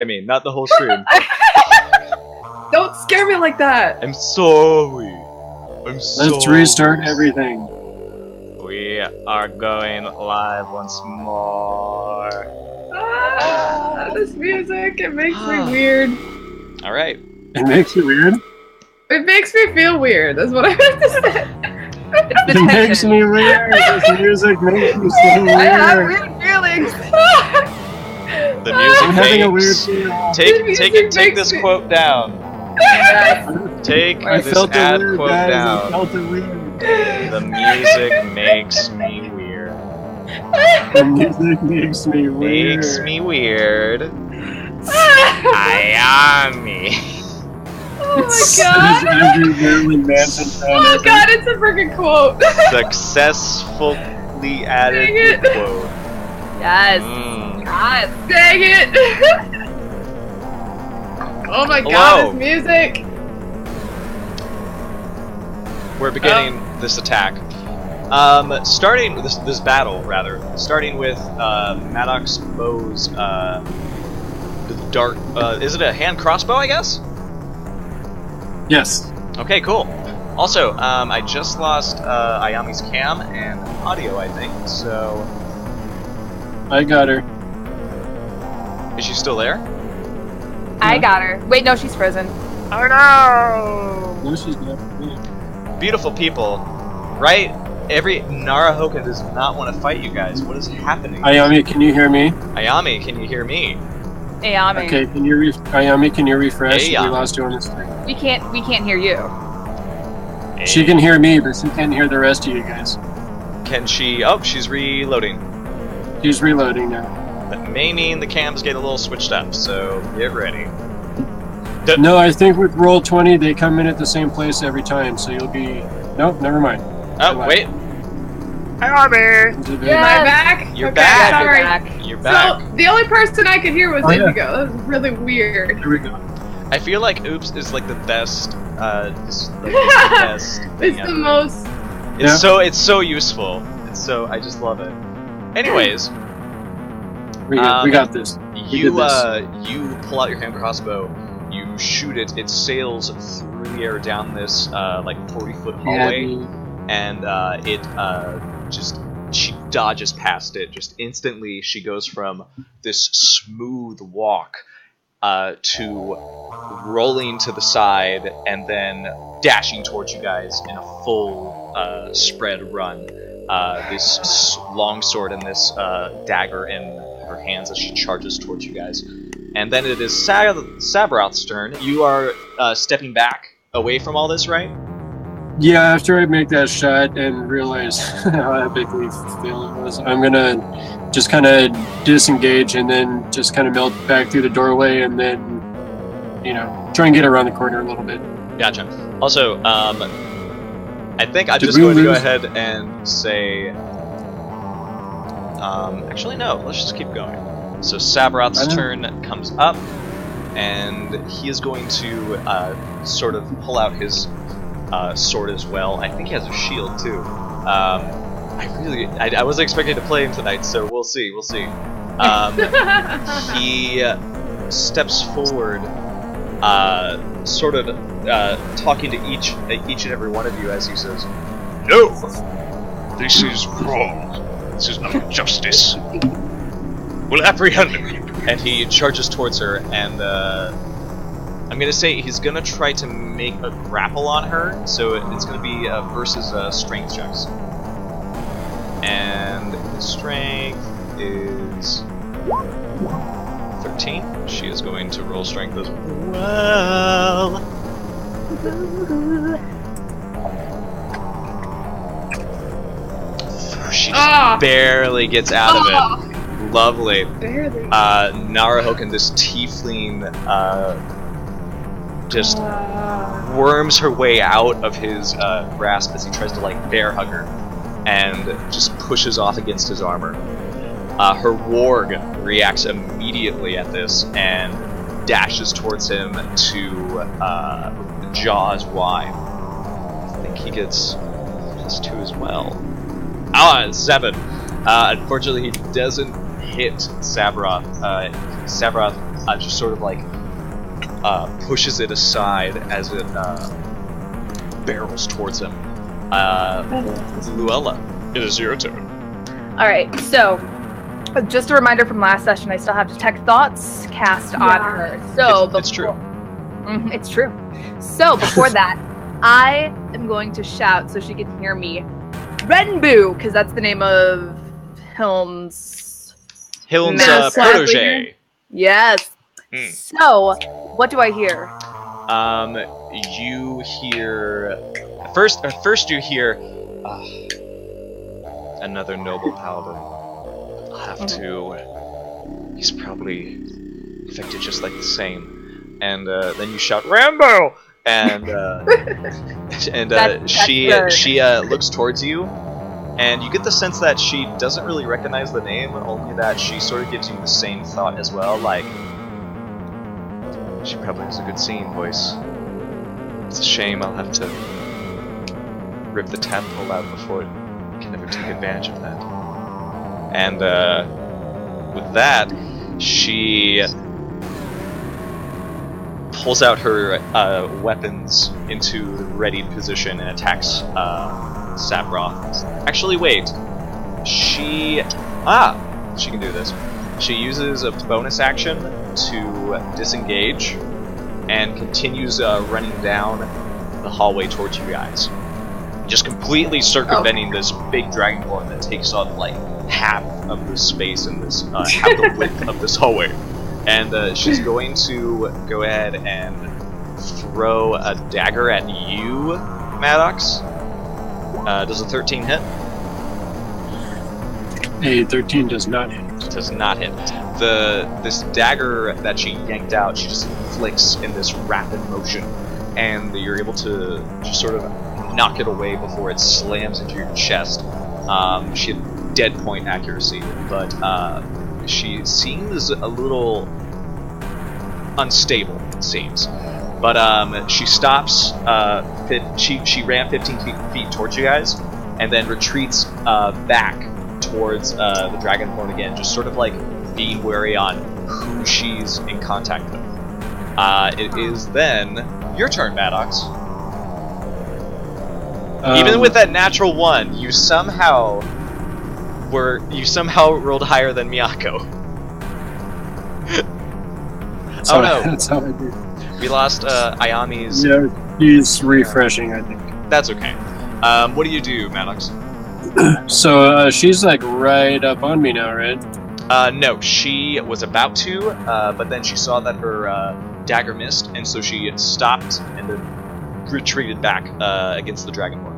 I mean, not the whole stream. Don't scare me like that. I'm sorry. Let's restart everything. We are going live once more. This music, it makes me weird. Alright. It makes you weird? It makes me feel weird, that's what I have to say. It makes me weird. This music makes me so weird. I have weird feelings. The music I'm having a weird makes... feeling. Take this quote down. Take this ad quote down. I felt it weird. The music makes me weird. The music makes me weird. Makes me weird. Ayami. Oh my god. Every Marilyn Manson fan Oh ever. god, it's a freaking quote. Successfully added Dang it. quote. Yes. God dang it. Oh my Hello. god, this music. We're beginning this attack. Starting this battle, rather. Starting with Maddox Bow's the dart. Is it a hand crossbow? I guess. Yes. Okay, cool. Also, I just lost Ayami's cam and audio, I think. So, I got her. is she still there? I got her. Wait, no, she's frozen. Oh no! No, she's not. Beautiful people, right? Every Narahoka does not want to fight you guys. What is happening? Ayami, can you hear me? Ayami, can you hear me? Ayami. Okay, can you Ayami, can you refresh? Hey, We Ayami. lost you on the screen. We can't hear you. She can hear me, but she can't hear the rest of you guys. Can she? Oh, she's reloading. She's reloading now. That may mean the cams get a little switched up, so get ready. No, I think with Roll20 they come in at the same place every time, so you'll be... Nope, never mind. Oh, wait. Ayami! Is it Am I back? You're Okay, back. Sorry. You're back. So, the only person I could hear was Oh, yeah. Indigo. That was really weird. Here we go. I feel like Oops is like the best, it's like the best thing It's ever. the most... It's so useful. It's so, I just love it. Anyways, We got this. you pull out your hand crossbow, you shoot it, it sails through the air down this, like 40-foot hallway, and she dodges past it. Just instantly, she goes from this smooth walk to rolling to the side and then dashing towards you guys in a full spread run. This long sword and this dagger in her hands as she charges towards you guys. And then it is Sabroth's turn. You are stepping back away from all this, right? Yeah, after I make that shot and realize how epically fail it was, I'm gonna just kind of disengage and then just kind of melt back through the doorway and then, you know, try and get around the corner a little bit. Gotcha. Also, I think I'm Did just we going to go lose? ahead and say... actually, no. Let's just keep going. So Sabroth's turn comes up, and he is going to sort of pull out his sword as well. I think he has a shield, too. I wasn't expecting to play him tonight, so we'll see. We'll see. He steps forward, sort of talking to each and every one of you as he says, "No, this is wrong. This is not justice. We'll apprehend him." And he charges towards her, and I'm gonna say he's gonna try to make a grapple on her. So it's gonna be versus strength checks. And his strength is 13. She is going to roll strength as well. She just barely gets out of it. Lovely. Barely. Narahokan, this tiefling, just worms her way out of his grasp as he tries to like bear hug her, and just pushes off against his armor. Her warg reacts immediately at this and dashes towards him to jaws wide. I think he gets +2 as well. 7. Unfortunately, he doesn't hit Sabroth. Sabroth just sort of like pushes it aside as it barrels towards him. Luella, it is your turn. Alright, so just a reminder from last session, I still have Detect Thoughts cast on her. So It's true. It's true. So before that, I am going to shout so she can hear me. Renbu, because that's the name of Hilm's protege. Yes. So, what do I hear? You hear first you hear another noble paladin. I'll have to. He's probably affected just like the same. And then you shout Rambo, and she looks towards you, and you get the sense that she doesn't really recognize the name, only that she sort of gives you the same thought as well, like she probably has a good singing voice. It's a shame I'll have to rip the tadpole out before it can ever take advantage of that. And with that, she pulls out her weapons into readied position and attacks Sabra. Actually, wait. She can do this. She uses a bonus action to disengage and continues running down the hallway towards you guys. Just completely circumventing this big dragonborn that takes up like half of the space in this, half the width of this hallway. And she's going to go ahead and throw a dagger at you, Maddox. Does a 13 hit? A 13 does not hit. Does not hit. This dagger that she yanked out, she just flicks in this rapid motion, and you're able to just sort of knock it away before it slams into your chest. She had dead point accuracy, but she seems a little unstable, it seems. But she stops, she ran 15 feet towards you guys, and then retreats back towards the Dragonborn again, just sort of like being wary on who she's in contact with. It is then your turn, Maddox. Even with that natural 1, you somehow rolled higher than Miyako. Oh no! That's how I do. We lost Ayami's. Yeah, he's refreshing, I think. That's okay. What do you do, Maddox? So she's like right up on me now, right? No, she was about to, but then she saw that her dagger missed, and so she stopped and then retreated back against the Dragonborn.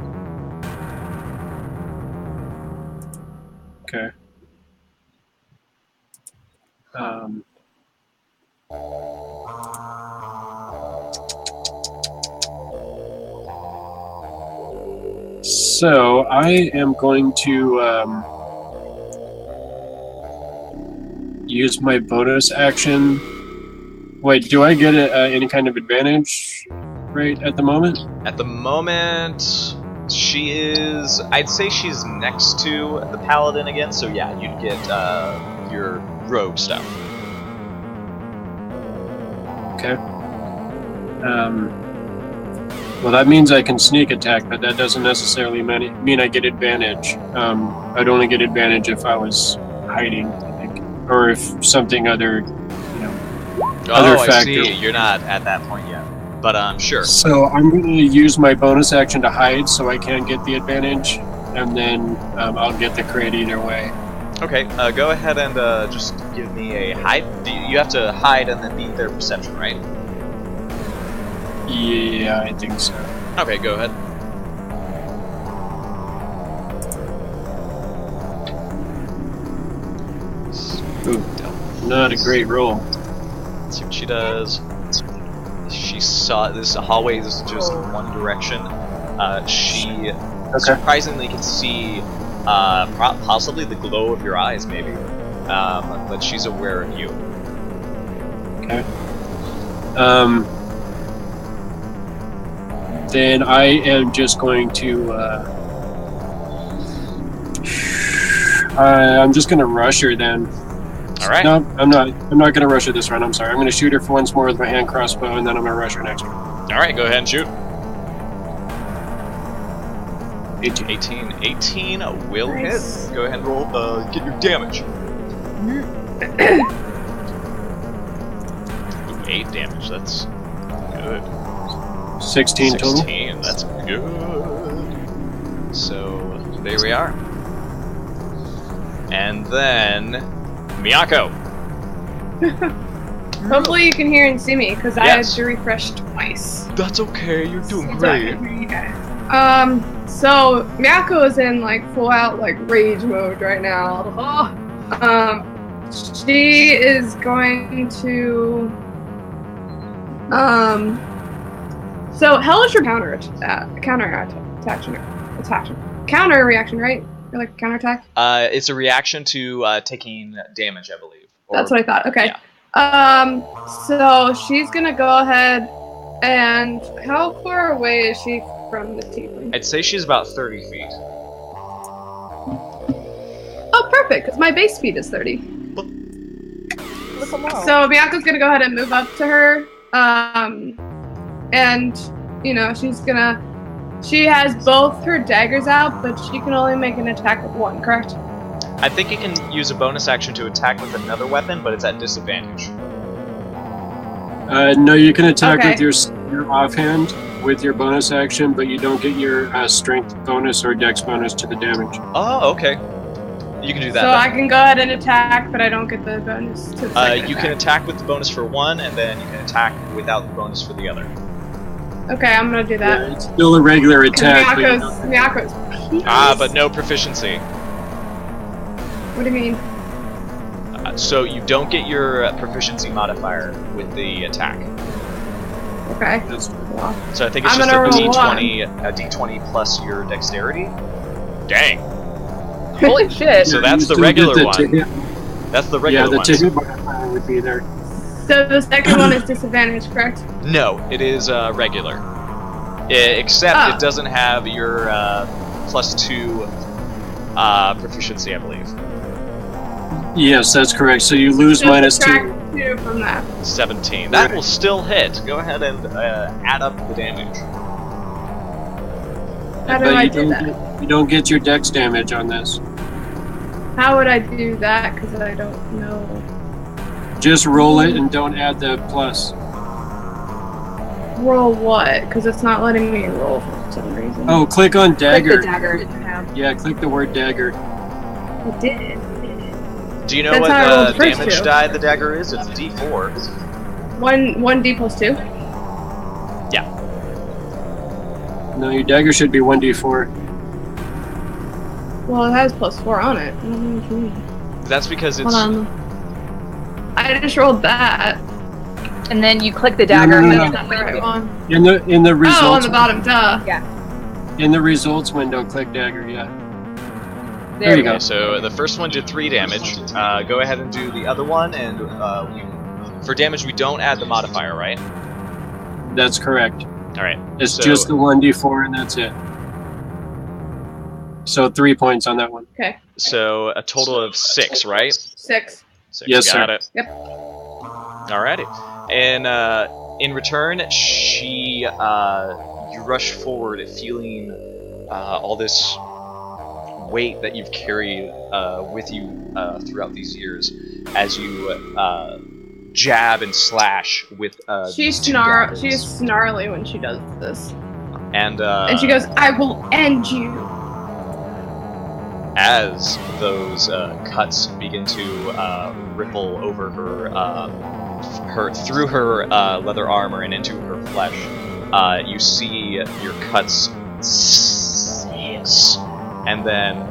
Okay. So I am going to use my bonus action. Wait, do I get any kind of advantage right at the moment? At the moment, she is... I'd say she's next to the paladin again, so yeah, you'd get your rogue stuff. Okay. Well, that means I can sneak attack, but that doesn't necessarily mean I get advantage. I'd only get advantage if I was hiding, I think, or if something other, other factor. I see. You're not at that point yet, but sure. So I'm going to use my bonus action to hide, so I can get the advantage, and then I'll get the crit either way. Okay. Go ahead and just give me a hide. You have to hide and then beat their perception, right? Yeah, I think so. Okay, go ahead. Ooh, not a great roll. Let's see what she does. She saw this hallway is just one direction. She surprisingly can see possibly the glow of your eyes, maybe. But she's aware of you. Okay. Then I am just going to I'm just going to rush her then. All right. No, I'm not. I'm not gonna rush her this round. I'm sorry. I'm gonna shoot her for once more with my hand crossbow, and then I'm gonna rush her next round. All right, go ahead and shoot. 18. 18 will Nice. hit. Go ahead and roll. Get your damage. Ooh, 8 damage. That's good. 16 total. 16. That's good. So there we are. And then Miyako. Hopefully you can hear and see me, because I had Yes. to refresh twice. That's okay. You're doing So I great. can hear you guys. So Miyako is in like full out like rage mode right now. She is going to so hellish or counter reaction, right? Or like counter attack? It's a reaction to taking damage, I believe. Or- That's what I thought. Okay. Yeah. So she's gonna go ahead and how far away is she from the tiefling? I'd say she's about 30 feet. Oh, perfect, because my base speed is 30. So Bianca's gonna go ahead and move up to her, and you know she has both her daggers out, but she can only make an attack with one. Correct? I think you can use a bonus action to attack with another weapon, but it's at disadvantage. No, you can attack Okay. with your offhand with your bonus action, but you don't get your strength bonus or dex bonus to the damage. Oh, okay. You can do that. So then. I can go ahead and attack, but I don't get the bonus to the second You can attack with the bonus for one, and then you can attack without the bonus for the other. Okay, I'm gonna do that. Yeah, it's still a regular attack. But you Miyako's peace. But no proficiency. What do you mean? So you don't get your proficiency modifier with the attack. Okay. that's- Well, So I think it's I'm just a gonna roll D20 plus your dexterity. Dang. Holy shit. So you that's the still regular get one. to hit- That's the Yeah, regular the one. to hit modifier would be there. so the second one is disadvantage, correct? No, it is regular. Except Oh. it doesn't have your +2 proficiency, I believe. Yes, that's correct. So you lose So minus subtract 2. 2 from that. 17. That Right. will still hit. Go ahead and add up the damage. How do But I you do don't that? you don't get your dex damage on this. How would I do that? Because I don't know. Just roll it and don't add the plus. Roll what? Because it's not letting me roll for some reason. Oh, click on Click dagger. the dagger. Yeah, click the word dagger. I did. Do you know That's how I what rolled the the first damage two. die the dagger is? It's D4. 1d plus 2. No, your dagger should be 1d4. Well, it has plus 4 on it. I don't know what you mean. That's because it's. Hold on. I just rolled that. And then you click the dagger. No, no, and no, then That's not the right one. In the Oh, on results the bottom, duh. in the results window, click dagger. Yeah. There you we go. So the first one did 3 damage. Go ahead and do the other one, and for damage we don't add the modifier, right? That's correct. All right. It's So- just the 1d4 and that's it. So 3 points on that one. Okay. So a total of 6, right? 6. 6. Yes, got sir. it. Yep. Alrighty. And in return, she you rush forward, feeling all this weight that you've carried with you throughout these years, as you jab and slash with these two daggers. She's snarly when she does this. And And she goes, I will end you. as those cuts begin to ripple over her through her leather armor and into her flesh, you see your cuts cease, and then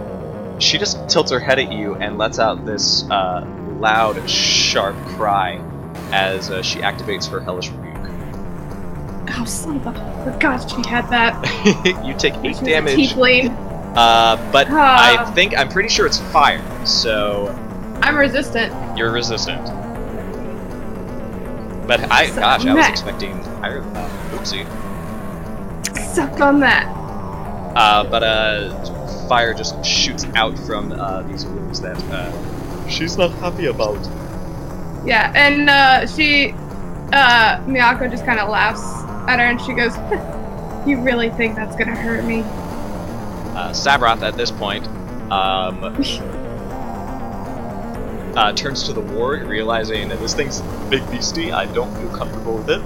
she just tilts her head at you and lets out this loud, sharp cry as she activates her hellish rebuke. Oh, son of a... Forgot she had that. You take 8 She's a damage. tiefling. But Ah. I'm pretty sure it's fire, so I'm resistant. you're resistant. But I Suck was on that. expecting higher than that. Oopsie. Suck on that. But fire just shoots out from these wounds that she's not happy about. Yeah, and Miyako just kind of laughs at her and she goes, "You really think that's gonna hurt me?" Sabroth at this point turns to the warg, realizing that this thing's big beastie. I don't feel comfortable with it,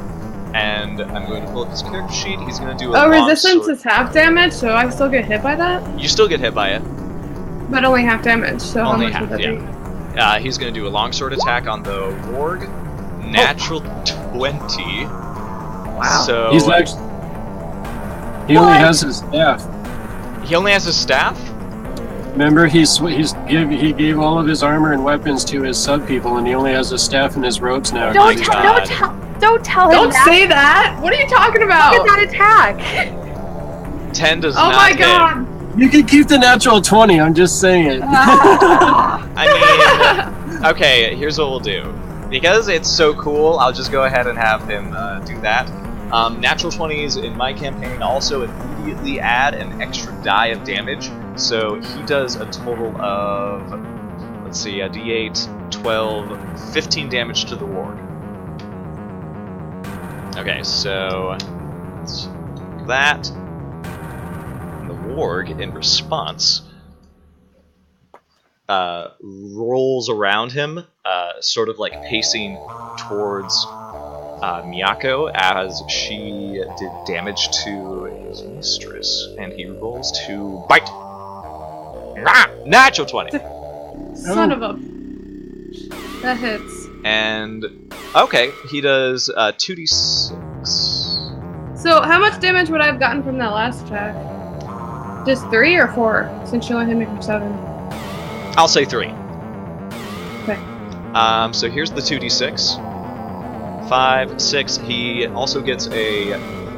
and I'm going to pull up his character sheet. He's going to do a resistance is half damage, so I still get hit by that? You still get hit by it. But only half damage, so only how much would that be? He's going to do a longsword attack on the warg. Natural 20. Wow. So He's actually... He only has his staff. He only has his staff? Remember, he gave all of his armor and weapons to his sub people, and he only has his staff and his robes now. Don't tell him Don't that. say that! What are you talking about? Look at that attack! 10 does oh not my hit. god! You can keep the natural 20, I'm just saying. I mean, okay, here's what we'll do. Because it's so cool, I'll just go ahead and have him do that. Natural 20s in my campaign also immediately add an extra die of damage, so he does a total of, let's see, a d8, 12, 15 damage to the warg. Okay, so let's do that. And the warg, in response, rolls around him, sort of like pacing towards Miyako as she did damage to his mistress, and he rolls to bite. Rah! Natural 20. Son of a... That hits. And okay, he does 2d6. So how much damage would I have gotten from that last attack? Just 3 or 4, since she only hit me for 7. I'll say 3. Okay. So here's the 2d6. 5, 6. He also gets a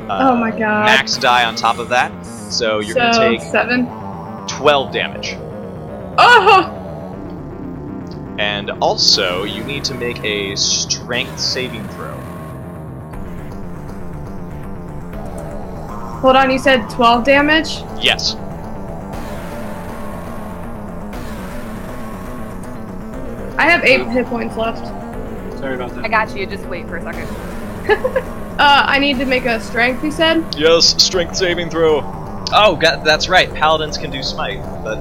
oh my god. max die on top of that. So you're going to take 7. 12 damage. Oh! And also, you need to make a strength saving throw. Hold on, you said 12 damage? Yes. I have 8 hit points left. Sorry about that. I got you, just wait for a second. I need to make a strength, you said? Yes, strength saving throw. Oh, that's right. Paladins can do smite, but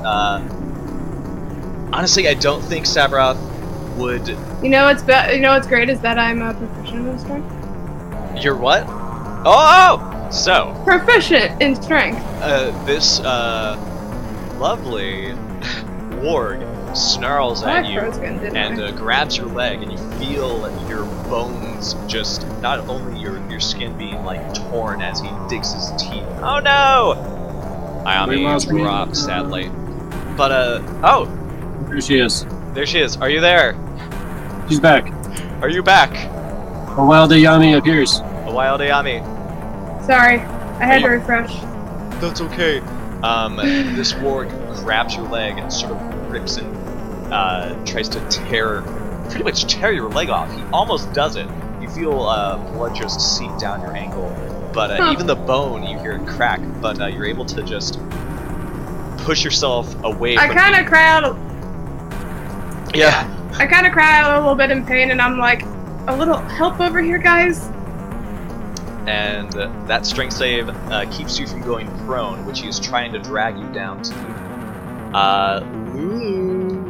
honestly, I don't think Sabroth would. You know what's great is that I'm proficient in strength. You're what? Oh, so Proficient in strength. this lovely warg snarls at you and grabs your leg, and you feel your bones just, not only your skin being like torn as he digs his teeth. Oh no! Ayami dropped sadly. But oh, There she is. there she is. Are you there? She's back. Are you back? A wild Ayami appears. A wild Ayami. Sorry, I had to refresh. That's okay. This warg grabs your leg and sort of rips and tries to pretty much tear your leg off. He almost does it. You feel blood just seep down your ankle, but even the bone, you hear it crack, but you're able to just push yourself away I from kind of cry out. Yeah. I kind of cry out a little bit in pain, and I'm like, a little help over here, guys. And that strength save keeps you from going prone, which he is trying to drag you down to. Lulu.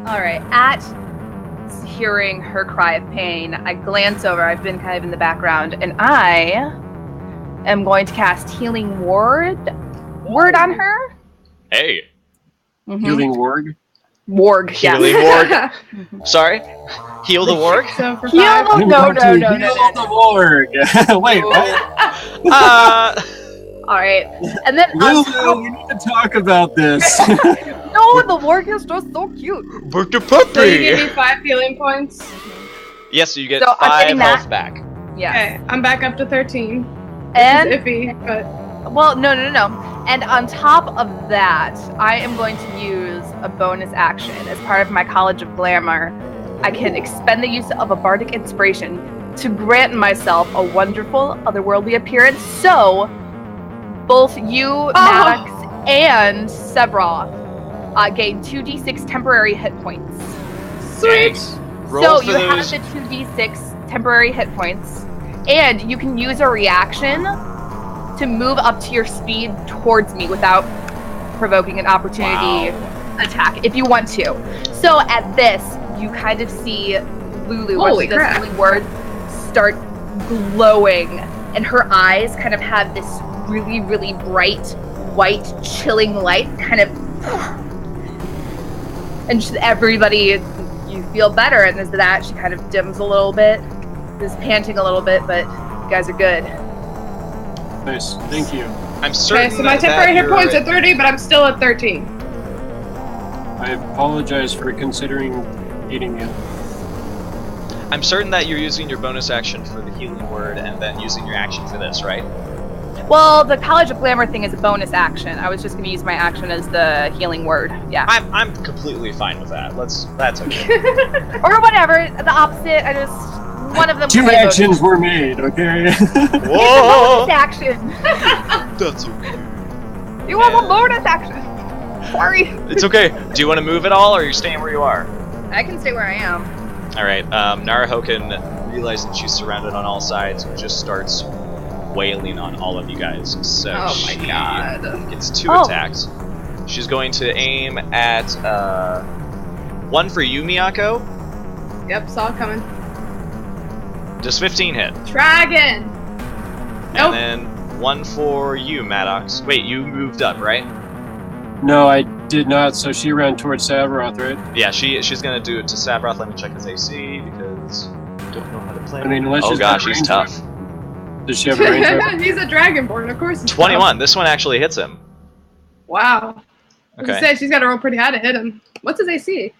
Alright, at hearing her cry of pain, I glance over, I've been kind of in the background, and I am going to cast Healing Word on her. Hey. Mm-hmm. Healing warg. Warg, Healing yes. warg. Sorry? Heal the warg? So for Heal 5. the- No. Heal the warg. Wait, what? Alright, and then Lulu, we need to talk about this. no, the warg is just so cute. Book the So you give puppy! me 5 healing points. Yes, so you get So I'm 5 getting health that. back. Yeah. Okay, I'm back up to 13. And It's iffy, but well, no. And on top of that, I am going to use a bonus action as part of my College of Glamour. I can expend the use of a bardic inspiration to grant myself a wonderful otherworldly appearance. So, both you, Maddox, and Sebroth gain 2d6 temporary hit points. Sweet. Roll So for you have those. the 2d6 temporary hit points, and you can use a reaction to move up to your speed towards me without provoking an opportunity attack if you want to. So at this, you kind of see Lulu, when Holy she does crap. healing word, start glowing, and her eyes kind of have this really, really bright, white, chilling light, kind of, and just everybody, you feel better, and as that, she kind of dims a little bit, is panting a little bit, but you guys are good. Nice. Thank you. I'm certain Okay, so my that temporary hit you're- points are 30, but I'm still at 13. I apologize for considering eating you. I'm certain that you're using your bonus action for the healing word and then using your action for this, right? Well, the College of Glamour thing is a bonus action. I was just going to use my action as the healing word. Yeah. I'm completely fine with that. That's okay. Or whatever. The opposite. I just... One of them... Two was a bonus. actions were made, okay? It's a Whoa! bonus action. That's okay. You have a bonus action. Sorry. It's okay. Do you want to move at all, or are you staying where you are? I can stay where I am. All right. Narahoken, realizing she's surrounded on all sides, just starts wailing on all of you guys. So Oh my she god. gets 2 Oh. attacks. She's going to aim at one for you, Miyako. Yep, saw it coming. Does 15 hit? Dragon! Nope. And then one for you, Maddox. Wait, you moved up, right? No, I did not, so she ran towards Sabroth, right? Yeah, she's gonna do it to Sabroth. Let me check his AC because I don't know how to play. I mean, unless Oh she's gosh, got he's range tough. weapon. Does she have a range weapon? He's a dragonborn, of course. he's 21. tough. This one actually hits him. Wow. I was Okay. gonna say, she's gotta roll pretty high to hit him. What's his AC?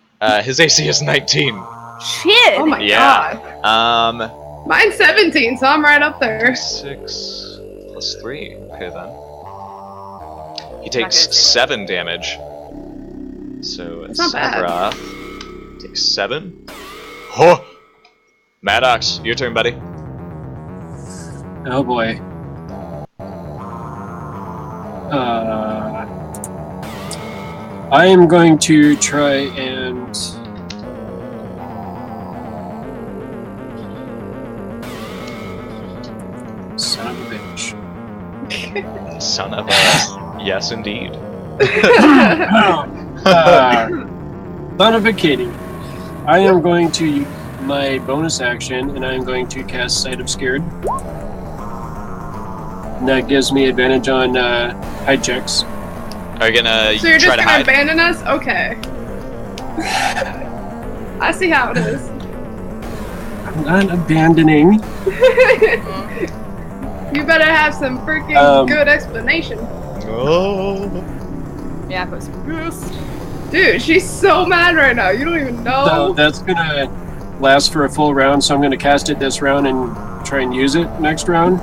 His AC is 19. Shit. Oh my Yeah. god. Mine's 17, so I'm right up there. 6 plus 3. Okay then. He Not takes good. 7 damage. So That's not bad. Sabroth takes 7. Oh! Maddox, your turn, buddy. Oh boy. I am going to try and... Son of a bitch. Son of a... Yes, indeed. Son of a kitty. I am going to use my bonus action, and I am going to cast Sight of Scared. And that gives me advantage on hide checks. Are you gonna So you're just try to gonna hide? abandon us? Okay. I see how it is. I'm not abandoning. You better have some freaking good explanation. Oh. Miyako's pissed. Dude, she's so mad right now. You don't even So know. that's gonna last for a full round, so I'm gonna cast it this round and try and use it next round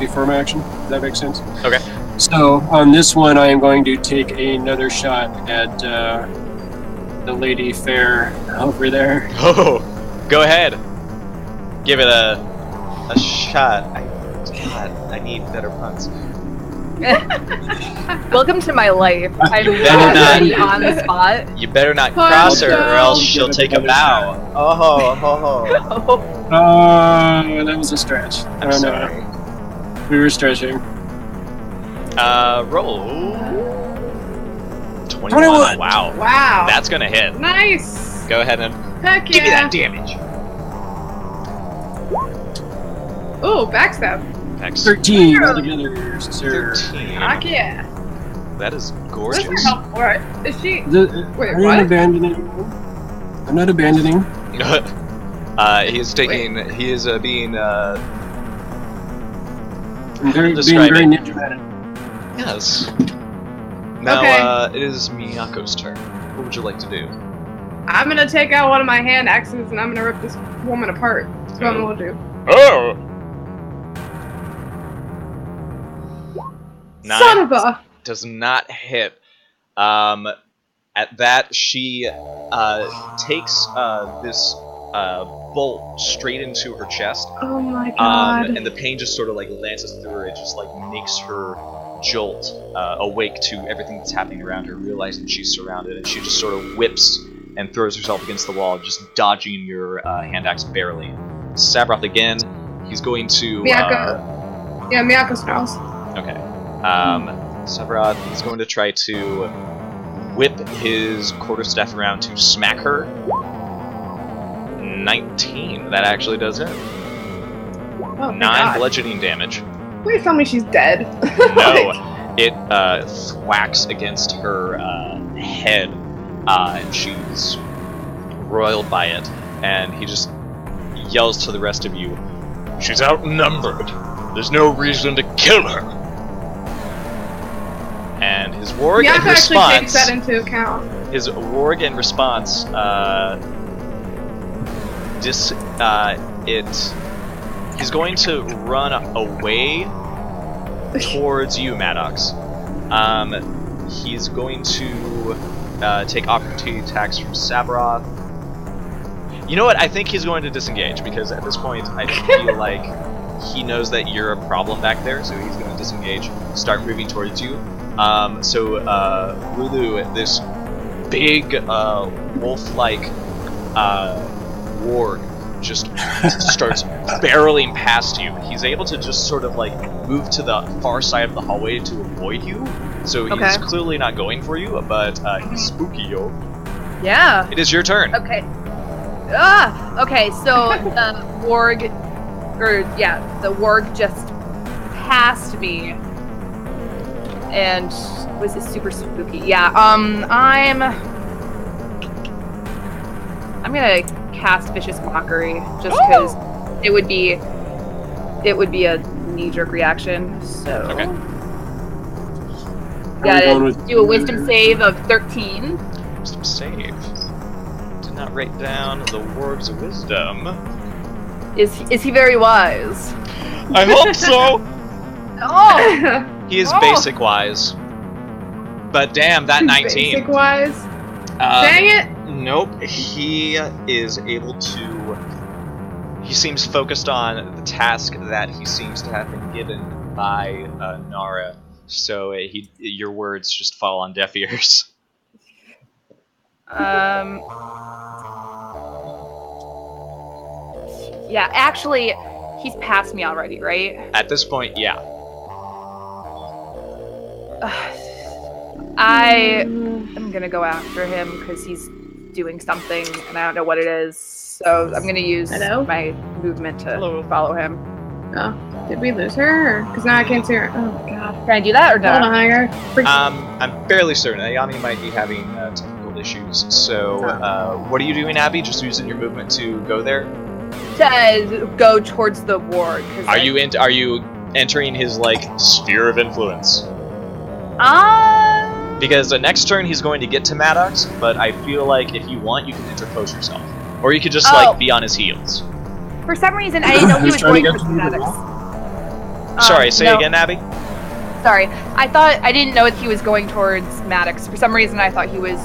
before my action. Does that make sense? Okay. So on this one, I am going to take another shot at the lady fair over there. Oh, go ahead. Give it a shot. God, I need better puns. Welcome to my life. I'm better not- already on the spot. You better not cross her, or else she'll take a bow. Oh, Oh, that was a stretch. I'm sorry. We were stretching. Roll. 21. 21. Wow. Wow. That's gonna hit. Nice. Go ahead and Heck give me yeah. that damage. Ooh, backstab. Next. 13 altogether, sir. 13. Heck yeah. That is That's gorgeous. her help for it. Is she? Wait, I'm what? not abandoning. I'm not abandoning. He is taking. He is being. I'm being Describe very it. ninja. Yes. Now Okay. it is Miyako's turn. What would you like to do? I'm gonna take out one of my hand axes and I'm gonna rip this woman apart. That's what I'm gonna do. Oh. 9 Son of a. does not hit. At that, she takes this bolt straight into her chest, Oh my god. and the pain just sort of like lances through her. It just like makes her jolt, awake to everything that's happening around her, realizing she's surrounded, and she just sort of whips and throws herself against the wall, just dodging your hand axe barely. Sabroth again. He's going to. Miyako. Yeah, Miyako snarls. Okay. Sabroth is going to try to whip his quarterstaff around to smack her. 19. That actually does it. Oh, 9 bludgeoning damage. Please tell me she's dead. No, it thwacks against her head, and she's roiled by it. And he just yells to the rest of you, "She's outnumbered. There's no reason to kill her." And his warg in response. Actually takes that into account. His warg in response, he's going to run away towards you, Maddox. He's going to take opportunity attacks from Sabroth. You know what? I think he's going to disengage, because at this point I feel like he knows that you're a problem back there, so he's going to disengage, start moving towards you. Lulu, this big wolf-like warg just starts barreling past you. He's able to just sort of like move to the far side of the hallway to avoid you, so he's clearly not going for you, but he's spooky, yo. Yeah. It is your turn. Okay. Okay, so the warg just passed me, and was it super spooky? Yeah. I'm gonna cast Vicious Mockery just because it would be a knee-jerk reaction. So okay. Gotta do a Wisdom save of 13. Wisdom save. Did not write down the warg's wisdom. Is he very wise? I hope so. Oh. He is basic wise. But damn, that 19. Basic wise. Dang it. Nope. He is able to. He seems focused on the task that he seems to have been given by Nara. So your words just fall on deaf ears. Yeah, actually, he's passed me already, right? At this point, yeah. I'm gonna go after him because he's doing something and I don't know what it is. So I'm gonna use my movement to follow him. Oh, did we lose her? Because now I can't see her. Oh god. Can I do that or no? Hold on, Hanger. I'm fairly certain Ayami might be having technical issues. So what are you doing, Abby? Just using your movement to go there? To go towards the ward. Are you entering his sphere of influence? Because the next turn he's going to get to Maddox, but I feel like if you want, you can interpose yourself, or you could just be on his heels. For some reason, I didn't know he was going towards Maddox. Sorry, say again, Abby. Sorry, I didn't know if he was going towards Maddox. For some reason, I thought he was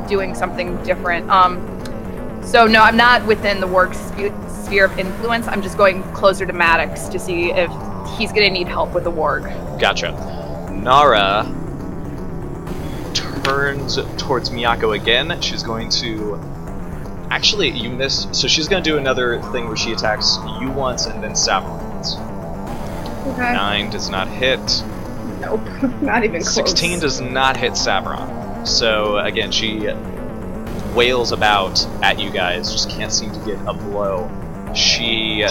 doing something different. So no, I'm not within the warg's sphere of influence. I'm just going closer to Maddox to see if he's going to need help with the warg. Gotcha. Nara turns towards Miyako again. She's going to... Actually, you missed. So she's going to do another thing where she attacks you once and then Sabroth once. Okay. 9 does not hit. Nope, not even close. 16 does not hit Sabroth. So again, she wails about at you guys, just can't seem to get a blow. She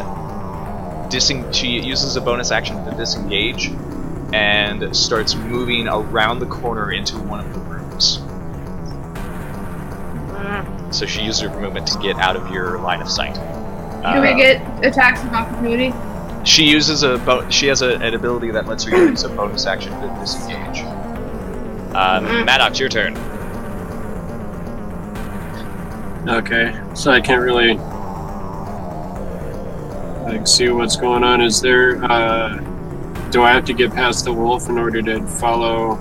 uses a bonus action to disengage and starts moving around the corner into one of the rooms. So she uses her movement to get out of your line of sight. Do we get attacks of opportunity? She uses she has an ability that lets her use a bonus action to disengage. Maddox, your turn. Okay, so I can't really see what's going on. Is there do I have to get past the wolf in order to follow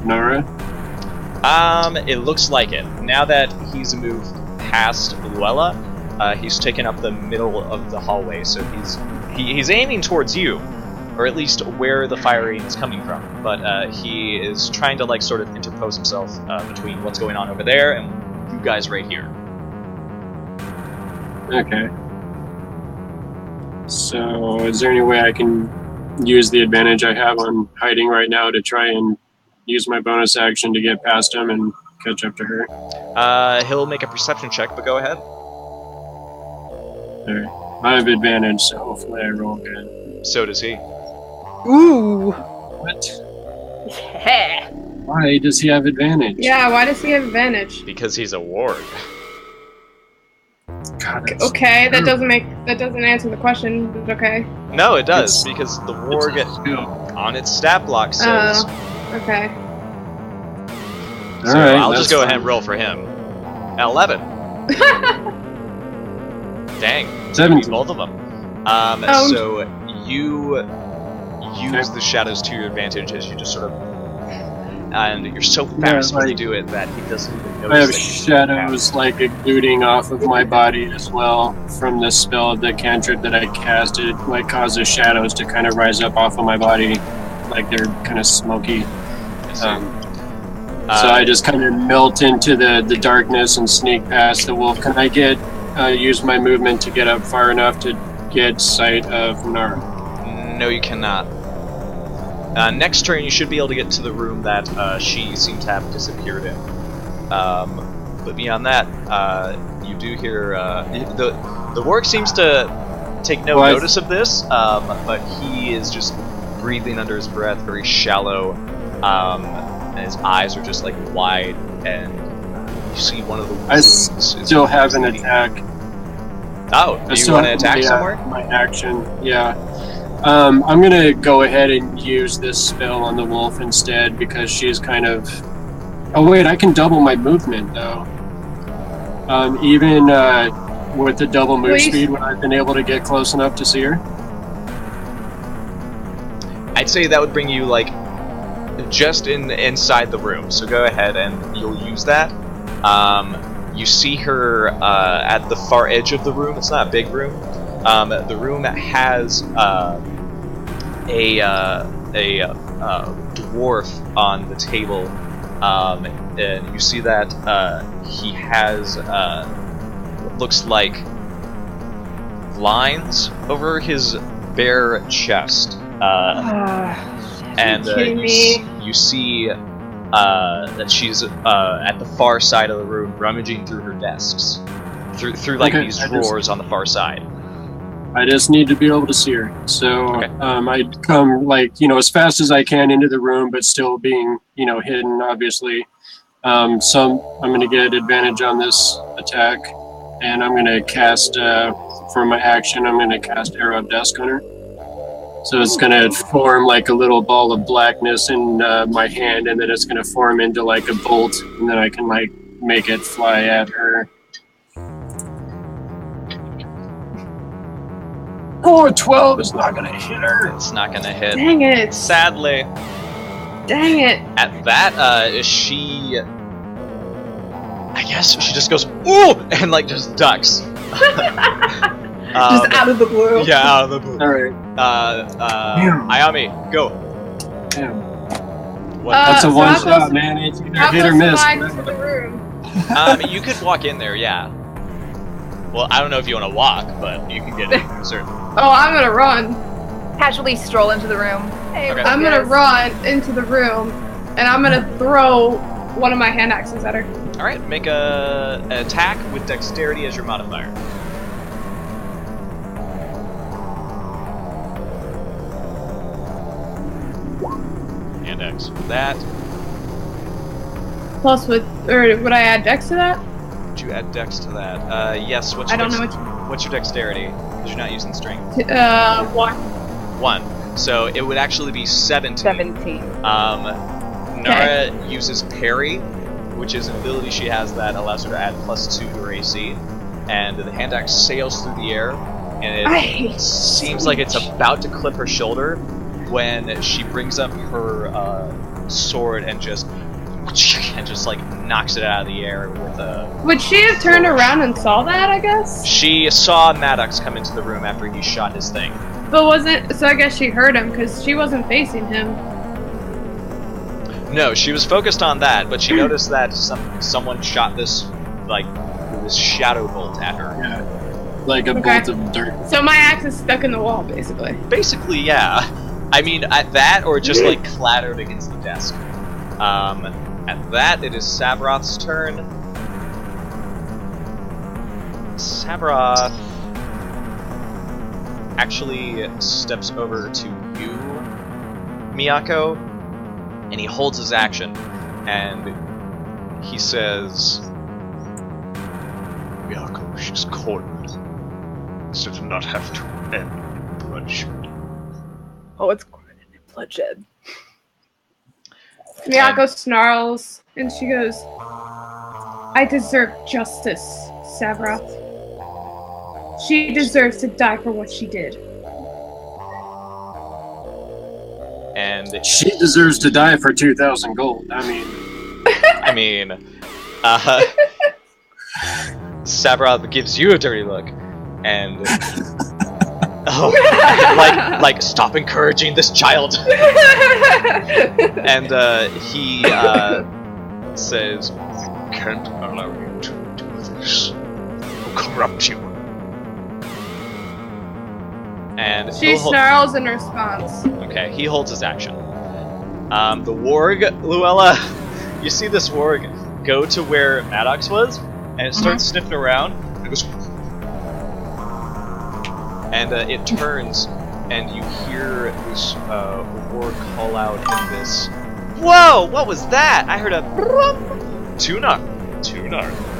Nara? It looks like it. Now that he's moved past Luella, he's taken up the middle of the hallway, so he's aiming towards you. or at least where the firing is coming from. But he is trying to like sort of interpose himself between what's going on over there and you guys right here. Okay. So, is there any way I can use the advantage I have on hiding right now to try and use my bonus action to get past him and catch up to her? He'll make a perception check, but go ahead. There. I have advantage, so hopefully I roll good. So does he. Ooh. What? Yeah. Why does he have advantage? Yeah, why does he have advantage? Because he's a ward. God, that's Okay, that doesn't answer the question, but okay. No, it does, It's- because the ward it's a skill. on its stat block says... Okay. So Alright, I'll just that's go fine. ahead and roll for him. 11. Dang. 17. Both of them. Oh. So you use the shadows to your advantage as you just sort of... And you're so fast when you like- do it that he doesn't even notice I have that you shadows like exuding off of my body as well from the spell, the cantrip that I casted, like causes shadows to kind of rise up off of my body, like they're kind of smoky. have. So I just kind of melt into the darkness and sneak past the wolf. Can I use my movement to get up far enough to get sight of Nara? No, you cannot. Next turn, you should be able to get to the room that she seemed to have disappeared in. But beyond that, you do hear the warg seems to take no Well, notice of this, but he is just breathing under his breath, very shallow, and his eyes are just like wide. And you see one of the I wounds is still have an bleeding. attack. Oh, I do you still want to have attack my, somewhere? My action, yeah. I'm gonna go ahead and use this spell on the wolf instead because she's kind of. Oh wait, I can double my movement though. Even with the double move Please. speed, when I've been able to get close enough to see her. I'd say that would bring you like just inside the room. So go ahead and you'll use that. You see her at the far edge of the room. It's not a big room. The room has a dwarf on the table, and you see that he has what looks like lines over his bare chest. And kidding me? you see that she's at the far side of the room, rummaging through her desks, through like Okay, these I just- drawers on the far side. I just need to be able to see her. So Okay. I'd come as fast as I can into the room, but still being hidden, obviously. So I'm going to get advantage on this attack, and I'm going to cast for my action. I'm going to cast Arrow of Dusk on her. So it's going to form like a little ball of blackness in my hand, and then it's going to form into like a bolt, and then I can like make it fly at her. Oh, a 12 is not going to hit her. It's not gonna hit. Dang it! Sadly, Dang it! at that, she, I guess she just goes ooh and like just ducks. Just out of the blue. Yeah, out of the blue. All right. Ayami, go. Damn. What? That's a so one how shot, close- man. It's either How hit or close miss. am I to the room? You could walk in there, yeah. Well, I don't know if you want to walk, but you can get in there, certainly. Oh, I'm gonna run. Casually stroll into the room. Hey, Okay. I'm gonna run into the room, and I'm gonna throw one of my hand axes at her. All right, make an attack with dexterity as your modifier. And X for that. Plus, would I add dex to that? Would you add dex to that? Yes. What's I your don't know what's your dexterity? Because you're not using strength. One. 1. So it would actually be 17. 17. Nara uses parry, which is an ability she has that allows her to add +2 to her AC, and the hand axe sails through the air, and it seems like it's about to clip her shoulder when she brings up her sword and just like knocks it out of the air with a. Would she have turned around and saw that, I guess? She saw Maddox come into the room after he shot his thing. But wasn't, so I guess she heard him because she wasn't facing him. No, she was focused on that, but she noticed that someone shot this, like, this shadow bolt at her. Yeah. Like a bolt of dirt. So my axe is stuck in the wall, basically. Basically, yeah. I mean, at that, or just, like, clattered against the desk. At that, it is Sabroth's turn. Sabroth actually steps over to you, Miyako, and he holds his action, and he says, Miyako, she's cornered. So to not have to end in bloodshed. Oh, it's cornered in bloodshed. Miyako snarls, and she goes, I deserve justice, Sabroth. She deserves to die for what she did. and She deserves to die for 2,000 gold. I mean, Sabroth gives you a dirty look, and like stop encouraging this child. And he says, Can't allow you to do this. I'll corrupt you. and She he'll hold- snarls in response. Okay, he holds his action. The warg, Luella, you see this warg go to where Maddox was, and it starts sniffing around, and it goes, and it turns, and you hear this warg call out in this, whoa, what was that? I heard a Tunar,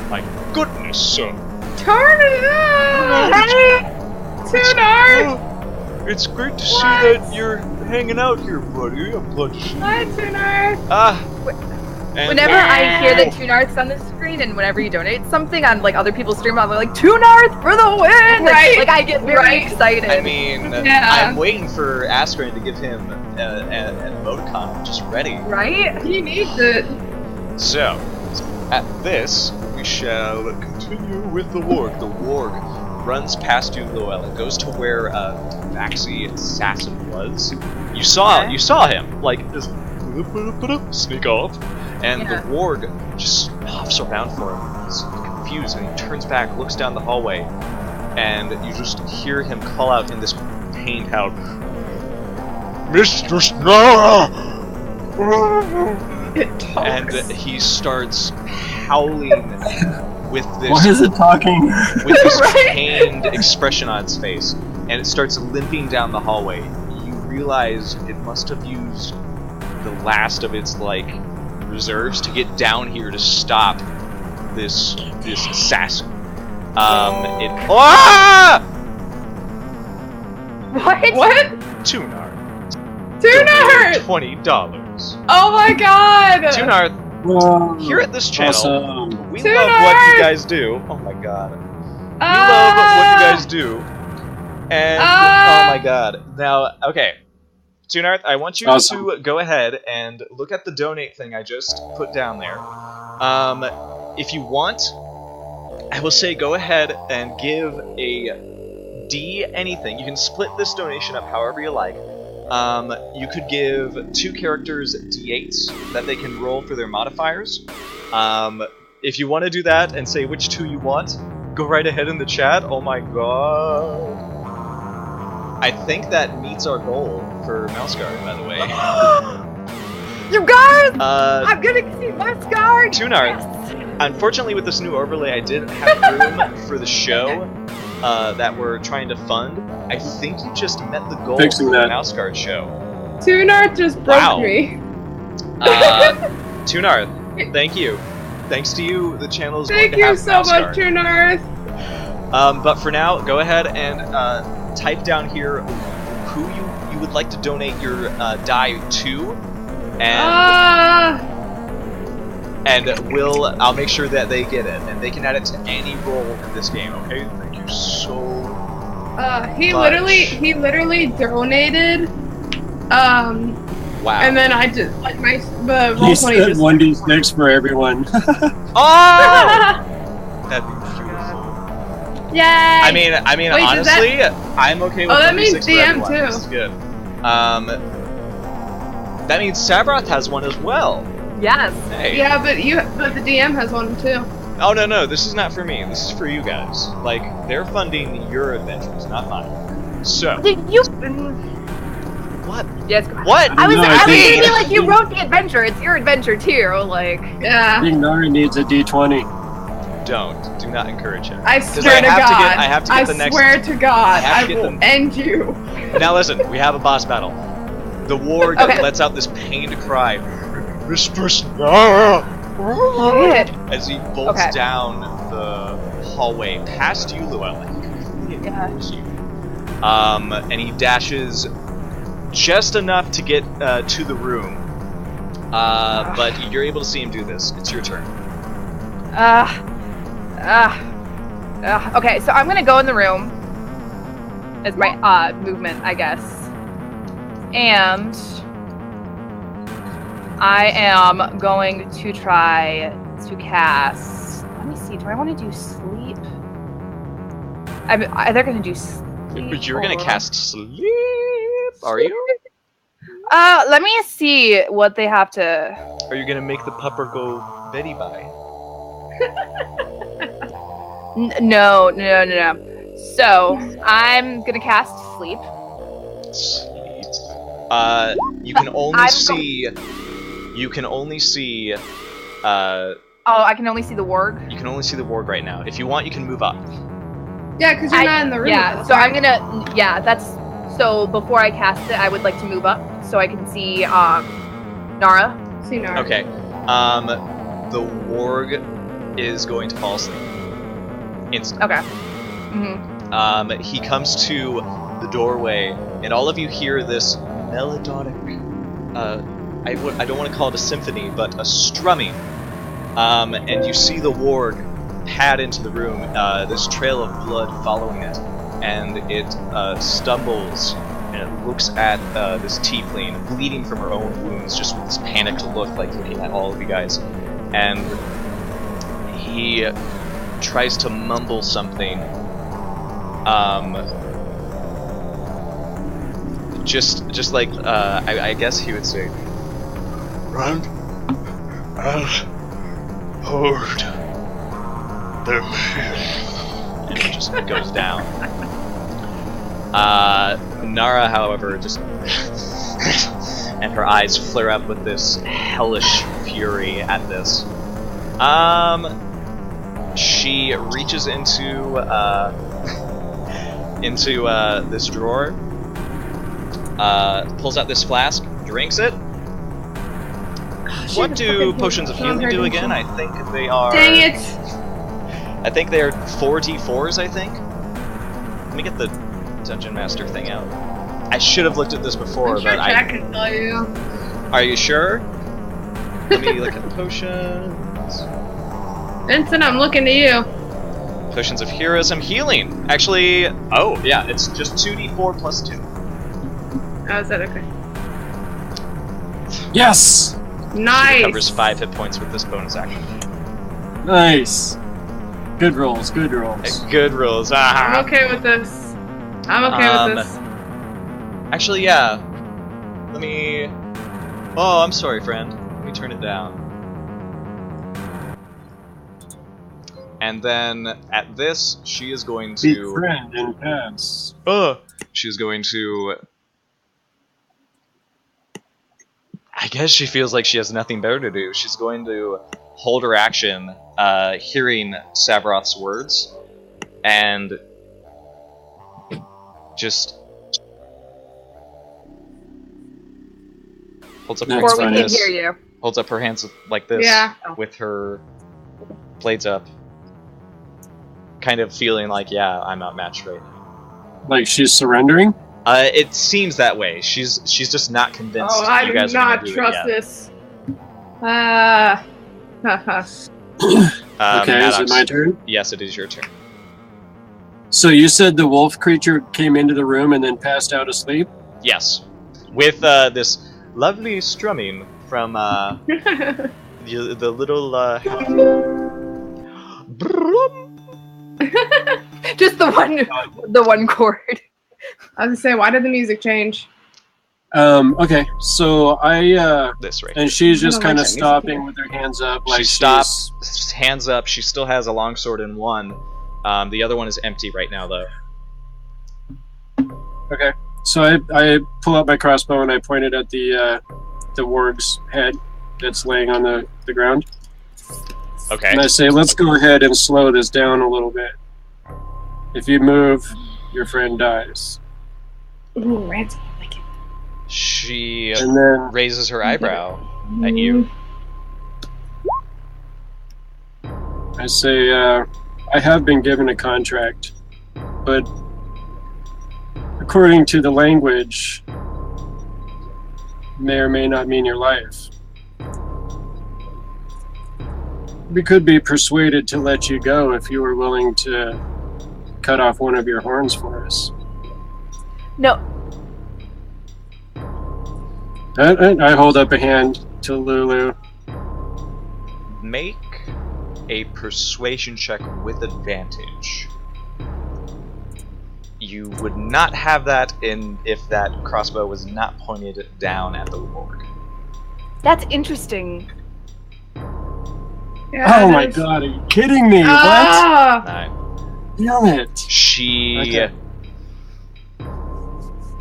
my goodness, sir. Turn it up! Tunar! It's great to see that you're hanging out here, buddy. I'm glad to see you. Hi, Tunar! and Whenever I hear that Tunarth's on the screen, and whenever you donate something on like other people's stream, I'm like, Tunarth for the win! Right. Like I get very excited. I mean, Yeah. I'm waiting for Askren to give him an emoticon just ready. Right? He needs it. So, at this, we shall continue with the warg. The warg runs past you, Luella, goes to where Maxi Assassin was. You saw him, like, just sneak off, and the warg just hops around for him. He's confused, and he turns back, looks down the hallway, and you just hear him call out in this pained howl, Mr. Snarl! It talks. and he starts howling with this Why is it talking? with this pained expression on its face, and it starts limping down the hallway. You realize it must have used the last of its reserves to get down here to stop this assassin. What? Tunar. Tunar! $20. Oh my god! Tunar, Whoa. here at this channel, Awesome. we Tunar! love what you guys do. Oh my god. We love what you guys do. And, oh my god. Now, okay. Tunarth, I want you to go ahead and look at the donate thing I just put down there. If you want, I will say go ahead and give a D anything. You can split this donation up however you like. You could give 2 characters D8s that they can roll for their modifiers. If you want to do that and say which 2 you want, go right ahead in the chat. Oh my god. I think that meets our goal for Mouse Guard, by the way. You guys! I'm gonna see my scar! Tunar, unfortunately with this new overlay I didn't have room for the show that we're trying to fund. I think you just met the goal Fixing for the that. Mouse Guard show. Tunar just broke Wow. me. Tunar, thank you. Thanks to you, the channel is Thank going to you have so Mouse much, Guard. Tunar. But for now, go ahead and type down here who you would like to donate your die to, and I'll make sure that they get it, and they can add it to any role in this game. Okay? Thank you so He much. literally donated. Wow. And then I just the He roll 20 said just 1d6 for everyone. Oh! That'd be beautiful. Yay! I mean, Wait, does honestly, I'm okay with. Oh, that means 1d6 for DM everyone. too. This is good. That means Sabroth has one as well. Yes. Hey. Yeah, but the DM has one too. Oh no, this is not for me. This is for you guys. Like, they're funding your adventures, not mine. So. Did you? What? Yes. Go ahead. What? I was No, gonna think- be like, you wrote the adventure. It's your adventure too. Like. I Yeah. think Nara needs a D20. Do not encourage him. I swear to I God. have to get the next. swear to God, I have I to get will them- end you. Now listen, we have a boss battle. The warg Okay. lets out this pained cry, Mistress Nara, Shit. as he bolts Okay. down the hallway past you, Llewellyn. He completely Yeah. ignores you. And he dashes just enough to get to the room. But you're able to see him do this. It's your turn. Okay, so I'm gonna go in the room as my movement, I guess, and I am going to try to cast. Let me see. Do I want to do sleep? I'm either gonna do sleep. But you're gonna or- cast sleep, are you? Let me see what they have to. Are you gonna make the pupper go Betty bye? No. So I'm gonna cast sleep. Sleep. You can only I'm see. You can only see. Oh, I can only see the warg. You can only see the warg right now. If you want, you can move up. Yeah, because you're not in the room. Yeah, so I'm gonna. Yeah, that's. So before I cast it, I would like to move up so I can see Nara. See Nara. Okay. The warg is going to fall asleep. Instantly. Okay. Mm-hmm. He comes to the doorway, and all of you hear this melodic. I don't want to call it a symphony, but a strumming. And you see the warg pad into the room. This trail of blood following it, and it stumbles and it looks at this tiefling, bleeding from her own wounds, just with this panicked look, like looking at all of you guys. And he tries to mumble something. Just like I guess he would say, Run and hold them here. and it just goes down. Nara, however, just and her eyes flare up with this hellish fury at this. She reaches into this drawer, pulls out this flask, drinks it. What do potions of healing do again? I think they are. Dang it! I think they are 4d4s, I think. Let me get the Dungeon Master thing out. I should have looked at this before, I'm sure but Jack can tell you. Are you sure? Let me look at the potions. Vincent, I'm looking to you. Potions of heroism healing. Actually, oh yeah, it's just 2d4 plus 2. Oh, is that okay? Yes! Nice! Covers 5 hit points with this bonus action. Nice. Good rolls, good rolls. Good rules. I'm okay with this. I'm okay with this. Actually, yeah. Let me. Oh, I'm sorry, friend. Let me turn it down. And then at this, she is going Be to. friend and pass. She's going to. I guess she feels like she has nothing better to do. She's going to hold her action, hearing Savroth's words, and just holds up her Next hands Or we like one can this. hear you. Holds up her hands like this, Yeah. with her blades up, kind of feeling like, yeah, I'm outmatched right now. Like she's surrendering? It seems that way. She's just not convinced. Oh, I you do guys are gonna not do it trust yet. this. Haha. Okay, is it Maddox, my turn? Yes, it is your turn. So you said the wolf creature came into the room and then passed out asleep? Yes, with this lovely strumming from the little. Just the one chord. I was gonna say, why did the music change? Okay, so I This right. and she's I just don't kind like of that music stopping either. with her hands up, like She she's- stops, hands up. She still has a longsword in one. The other one is empty right now, though. Okay, so I pull out my crossbow and I point it at the warg's head that's laying on the ground. Okay. And I say, let's go ahead and slow this down a little bit. If you move, your friend dies. Ooh, ransom. I like it. She And then raises her eyebrow at you. I say, I have been given a contract, but according to the language, may or may not mean your life. We could be persuaded to let you go if you were willing to cut off one of your horns for us. No. I hold up a hand to Lulu. Make a persuasion check with advantage. You would not have that if that crossbow was not pointed down at the warg. That's interesting. Yeah, Oh it my is. god, are you kidding me? Ah! 9. What? Damn it. She Okay.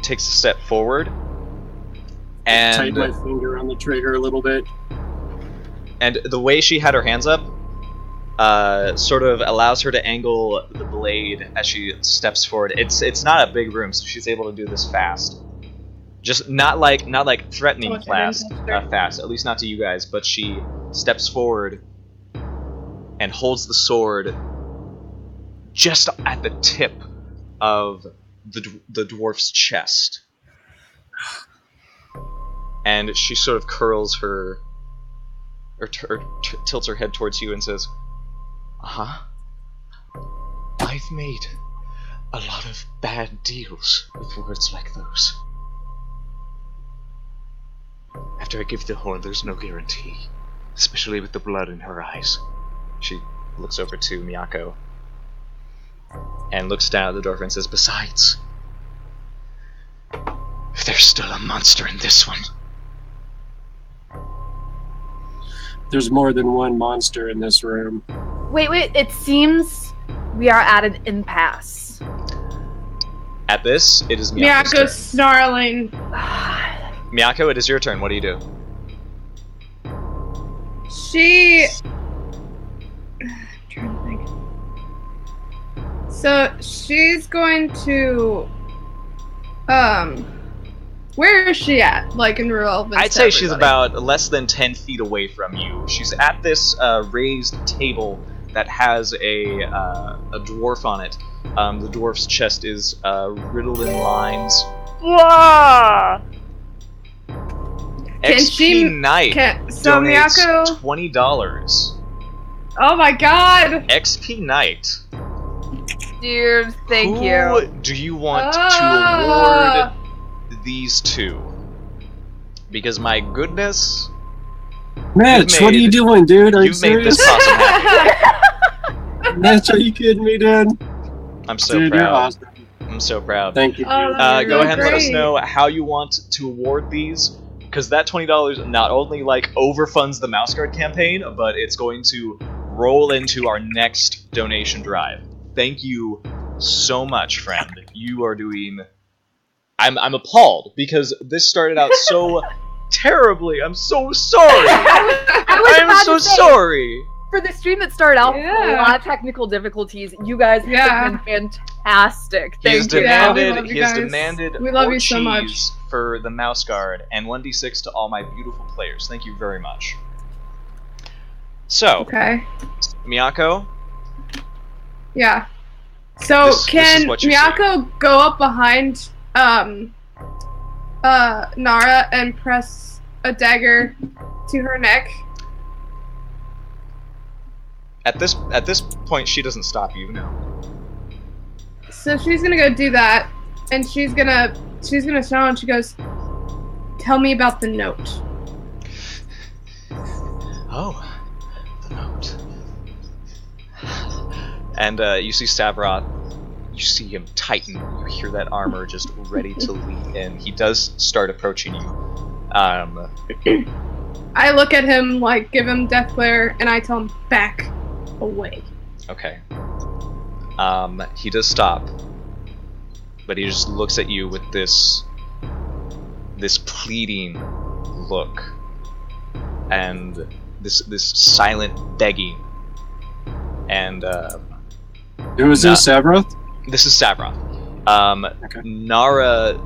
takes a step forward Tight and my finger on the trigger a little bit. the way she had her hands up sort of allows her to angle the blade as she steps forward. It's not a big room, so she's able to do this fast. Just not like threatening Oh, okay, I didn't fast, touch her. fast. At least not to you guys. But she steps forward and holds the sword just at the tip of the dwarf's chest, and she sort of curls her, or tilts her head towards you and says, "Uh-huh. I've made a lot of bad deals with words like those. After I give the horn, there's no guarantee, especially with the blood in her eyes." She looks over to Miyako and looks down at the dwarf and says, "Besides, if there's still a monster in this one." There's more than one monster in this room. Wait, it seems we are at an impasse. At this, it is Miyako's turn. Miyako's snarling. Miyako, it is your turn. What do you do? She. I'm trying to think. So she's going to. Where is she at? Like in relevance I'd to say she's everybody? about less than 10 feet away from you. She's at this raised table that has a dwarf on it. The dwarf's chest is riddled in lines. Can XP she- Knight So donates Miyako. $20. Oh my god! XP Knight. Dude, thank Who you. do you want Ah. to award these to? Because my goodness, Mitch, what are you doing, dude? Are you you've made this serious? possum happy. Mitch, are you kidding me, dude? I'm so Dude, you're proud. awesome. I'm so proud. Thank you, dude. Oh, Go You're ahead and let us great. know how you want to award these, because that $20 not only overfunds the Mouse Guard campaign, but it's going to roll into our next donation drive. Thank you so much, friend. You are doing. I'm appalled because this started out so terribly. I'm so sorry. I I'm so sorry. For the stream that started out with a Yeah. lot of technical difficulties, you guys Yeah. have been fantastic. He has Thank you. Yeah, we demanded. love you He has guys. demanded We love more you so much. cheese for the Mouse Guard and 1d6 to all my beautiful players. Thank you very much. So, Okay. Miyako, Yeah. So This is can what you Miyako go up behind Nara and press a dagger to her neck? at this point, she doesn't stop you. No. So she's gonna go do that, and she's gonna shout and she goes, "Tell me about the note." Oh, the note. And you see Stavroth see him tighten. You hear that armor just ready to leap in. He does start approaching you. I look at him, like, give him death glare, and I tell him, back away. Okay. He does stop, but he just looks at you with this pleading look, and this silent begging. And Who is this, Sabroth? This is Sabroth. Okay. Nara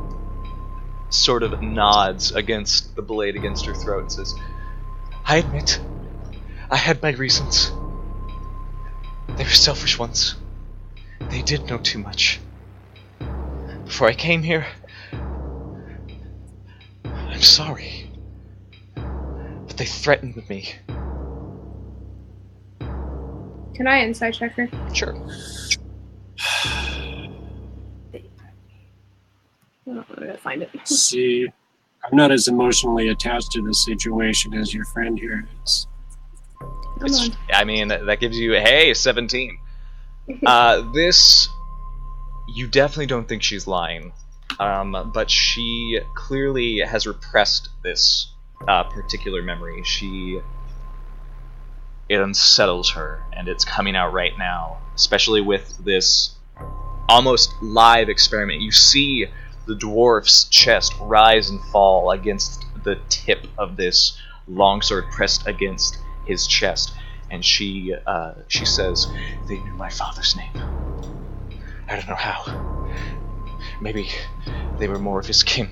sort of nods against the blade against her throat and says, I admit, I had my reasons. They were selfish ones. They did know too much. Before I came here, I'm sorry. But they threatened me. Can I insight check her? Sure. Oh, I'm gonna find it. See, I'm not as emotionally attached to this situation as your friend here is. Come on. I mean, that gives you, hey, 17. This, you definitely don't think she's lying. But she clearly has repressed this particular memory. It unsettles her, and it's coming out right now, especially with this almost live experiment. You see the dwarf's chest rise and fall against the tip of this longsword pressed against his chest, and she says, they knew my father's name. I don't know how. Maybe they were more of his kin.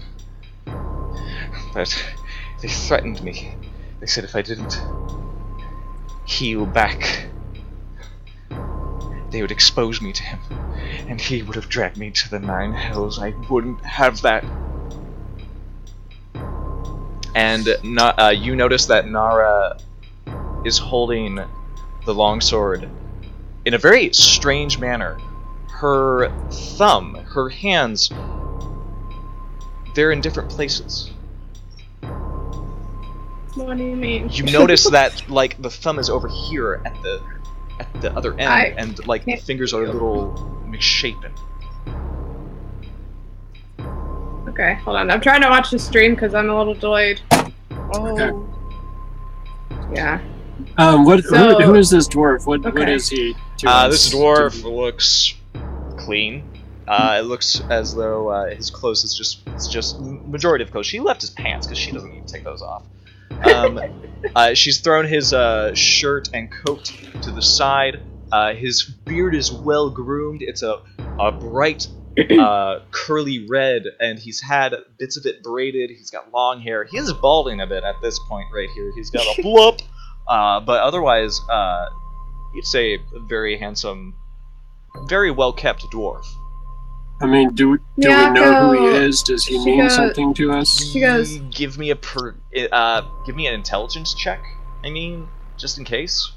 But they threatened me. They said if I didn't heal back, they would expose me to him, and he would have dragged me to the 9 hells. I wouldn't have that. And you notice that Nara is holding the longsword in a very strange manner. Her thumb, her hands, they're in different places. What do you mean? You notice that, like, the thumb is over here at the other end, and like the fingers are a little misshapen. Okay, hold on. I'm trying to watch the stream because I'm a little delayed. Oh. Okay. Yeah. Who is this dwarf? What is he? This dwarf looks clean. It looks as though his clothes is just majority of clothes. She left his pants because she doesn't even take those off. She's thrown his shirt and coat to the side. His beard is well groomed. It's a bright curly red, and he's had bits of it braided. He's got long hair. He is balding a bit at this point right here. He's got a whoop. But otherwise, you'd say a very handsome, very well-kept dwarf. I mean, do we know who he is? Does he mean something to us? She goes, give me an intelligence check. I mean, just in case.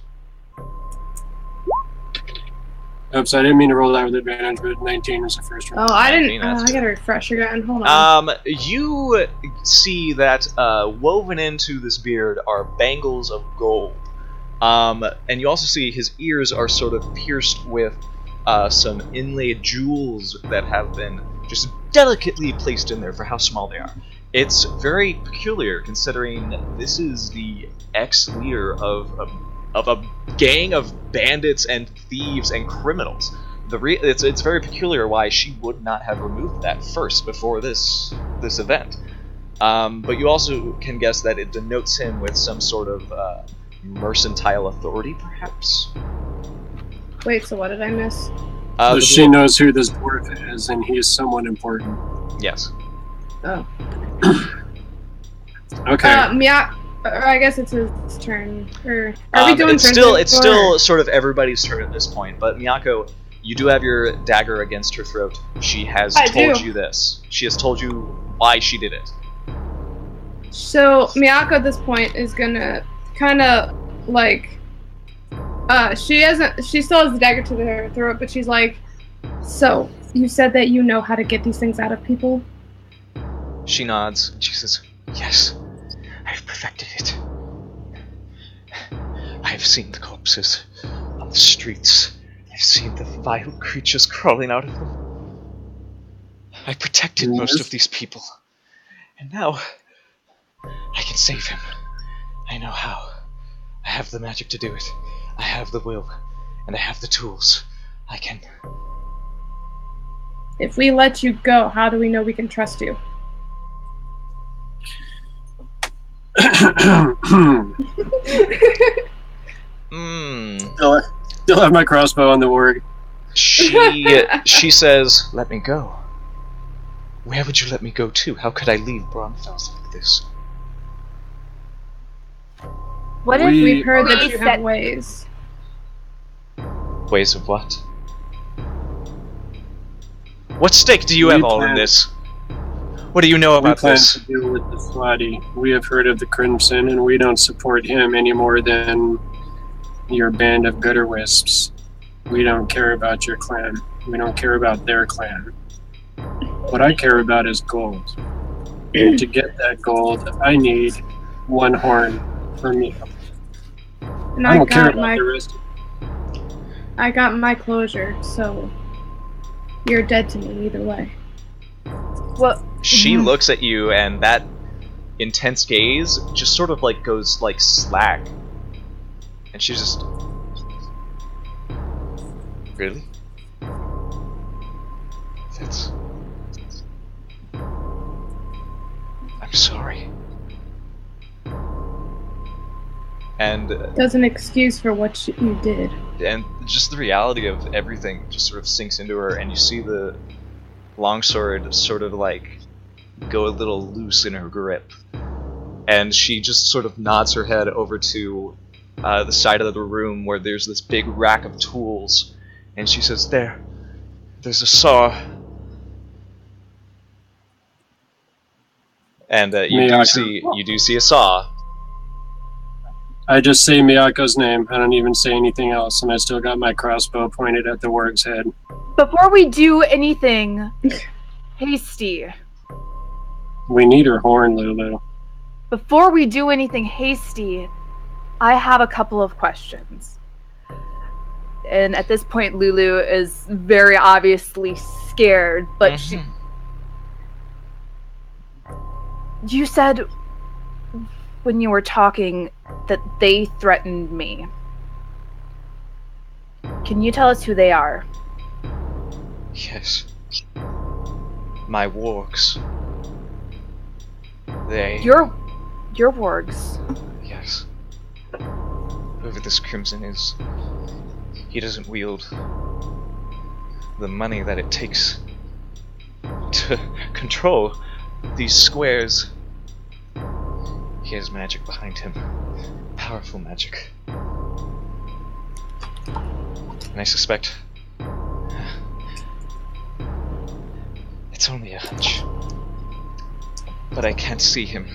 Oops, I didn't mean to roll that with advantage, but 19 was the first round. oh, I didn't. 19, Oh, that's I good. gotta refresh again. Hold on. You see that woven into this beard are bangles of gold. And you also see his ears are sort of pierced with some inlaid jewels that have been just delicately placed in there for how small they are. It's very peculiar considering this is the ex-leader of a gang of bandits and thieves and criminals. It's very peculiar why she would not have removed that first before this event. But you also can guess that it denotes him with some sort of mercantile authority, perhaps? Wait, so what did I miss? So she knows who this dwarf is, and he's someone important. Yes. Oh. Okay. I guess it's his turn. Or are we doing it's still sort of everybody's turn at this point, but Miyako, you do have your dagger against her throat. She has told you this. She has told you why she did it. So Miyako at this point is gonna kind of like she still has the dagger to her throat, but she's like, so you said that you know how to get these things out of people? She nods and she says, yes, I've perfected it. I have seen the corpses on the streets I've seen the vile creatures crawling out of them. I protected most of these people. And now, I can save him. I know how. I have the magic to do it. I have the will. And I have the tools. I can... If we let you go, how do we know we can trust you? Still have my crossbow on the word. She says, let me go. Where would you let me go to? How could I leave Braunfels like this? What if We've heard that we you set- have ways. Ways of what? What stake do you have all in this? What do you know We about plan this? to deal with the Swati. We have heard of the Crimson, and we don't support him any more than your band of gutter wisps. We don't care about your clan. We don't care about their clan. What I care about is gold. And to get that gold, I need one horn for me. And I don't care got about my the rest. I got my closure, so you're dead to me either way. Well, She looks at you, and that intense gaze just sort of like goes like slack. And she just... Really? That's... I'm sorry. And Doesn't excuse for what you did. and just the reality of everything just sort of sinks into her, and you see the longsword sort of like go a little loose in her grip, and she just sort of nods her head over to the side of the room where there's this big rack of tools, and she says, there's a saw, and you do see a saw. I just say Miyako's name. I don't even say anything else, and I still got my crossbow pointed at the warg's head. before we do anything hasty, We need her horn, Lulu. before we do anything hasty, I have a couple of questions. And at this point, Lulu is very obviously scared, but You said when you were talking that they threatened me. Can you tell us who they are? Yes. My wargs. They... Your wargs. Yes. Whoever this Crimson is, he doesn't wield the money that it takes to control these squares. He has magic behind him. Powerful magic. And I suspect it's only a hunch. But I can't see him.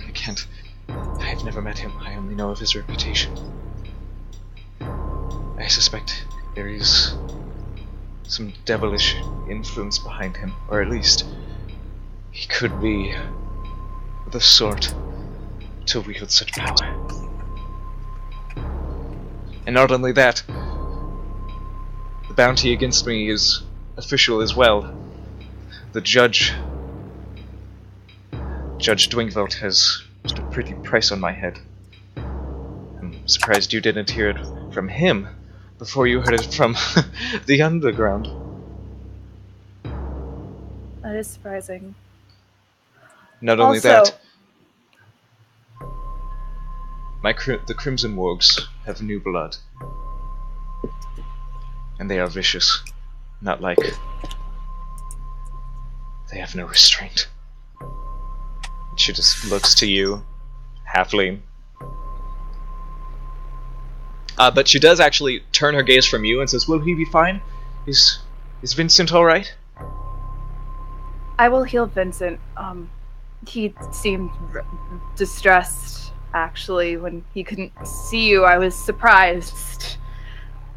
I've never met him. I only know of his reputation. I suspect there is some devilish influence behind him, or at least he could be the sort to wield such power. And not only that, the bounty against me is official as well. The Judge Dwingvolt has put a pretty price on my head. I'm surprised you didn't hear it from him before you heard it from the underground. That is surprising. Not only Also- that, the Crimson Wargs have new blood. And they are vicious. Not like... They have no restraint. She just looks to you, halfling. But she does actually turn her gaze from you and says, "Will he be fine? Is Vincent alright?" I will heal Vincent. He seemed distressed, actually, when he couldn't see you. I was surprised.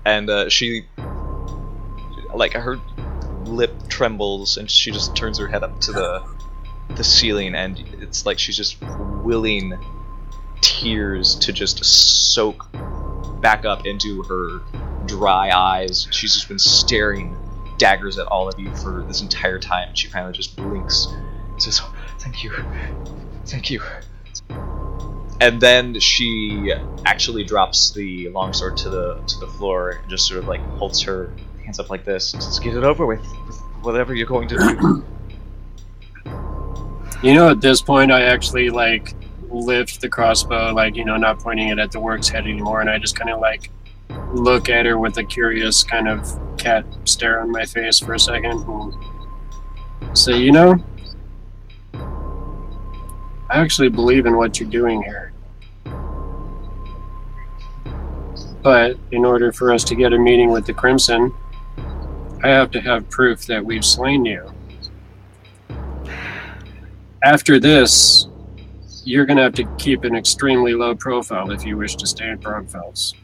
And she, like, her lip trembles, and she just turns her head up to the ceiling, and it's like she's just willing tears to just soak back up into her dry eyes. She's just been staring daggers at all of you for this entire time. She finally just blinks and says, "Oh, thank you. Thank you." And then she actually drops the longsword to the floor and just sort of like holds her hands up like this and says, "Get it over with whatever you're going to do." You know, at this point, I actually like lift the crossbow, like, you know, not pointing it at the work's head anymore, and I just kind of like look at her with a curious kind of cat stare on my face for a second and say, you know, I actually believe in what you're doing here. But in order for us to get a meeting with the Crimson, I have to have proof that we've slain you. After this, you're going to have to keep an extremely low profile if you wish to stay in Braunfels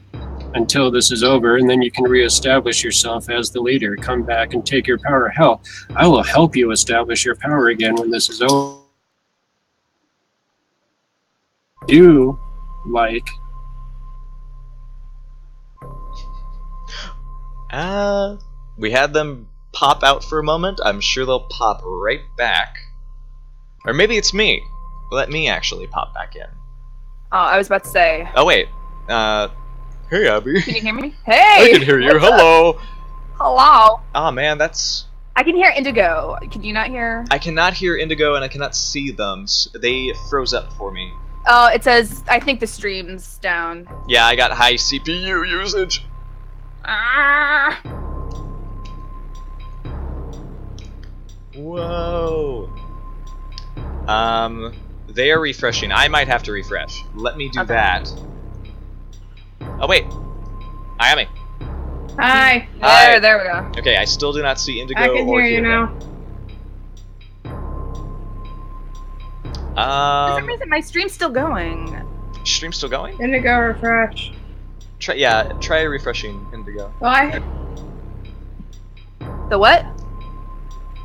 until this is over, and then you can reestablish yourself as the leader. Come back and take your power. Hell, I will help you establish your power again when this is over. Do like... We had them pop out for a moment. I'm sure they'll pop right back. Or maybe it's me. Let me actually pop back in. Oh, I was about to say. Oh, wait. Hey, Abby. Can you hear me? Hey! I can hear you. Hello. Hello. Oh, man, that's... I can hear Indigo. Can you not hear? I cannot hear Indigo, and I cannot see them. They froze up for me. Oh, it says, I think the stream's down. Yeah, I got high CPU usage. Ah! Whoa. They are refreshing. I might have to refresh. Let me do that. Oh, wait. Hi, Amy. Hi. Hi. There we go. Okay, I still do not see Indigo I can or hear you now. For some reason, my stream's still going. Stream's still going? Indigo refresh. Try refreshing Indigo. Well, The what?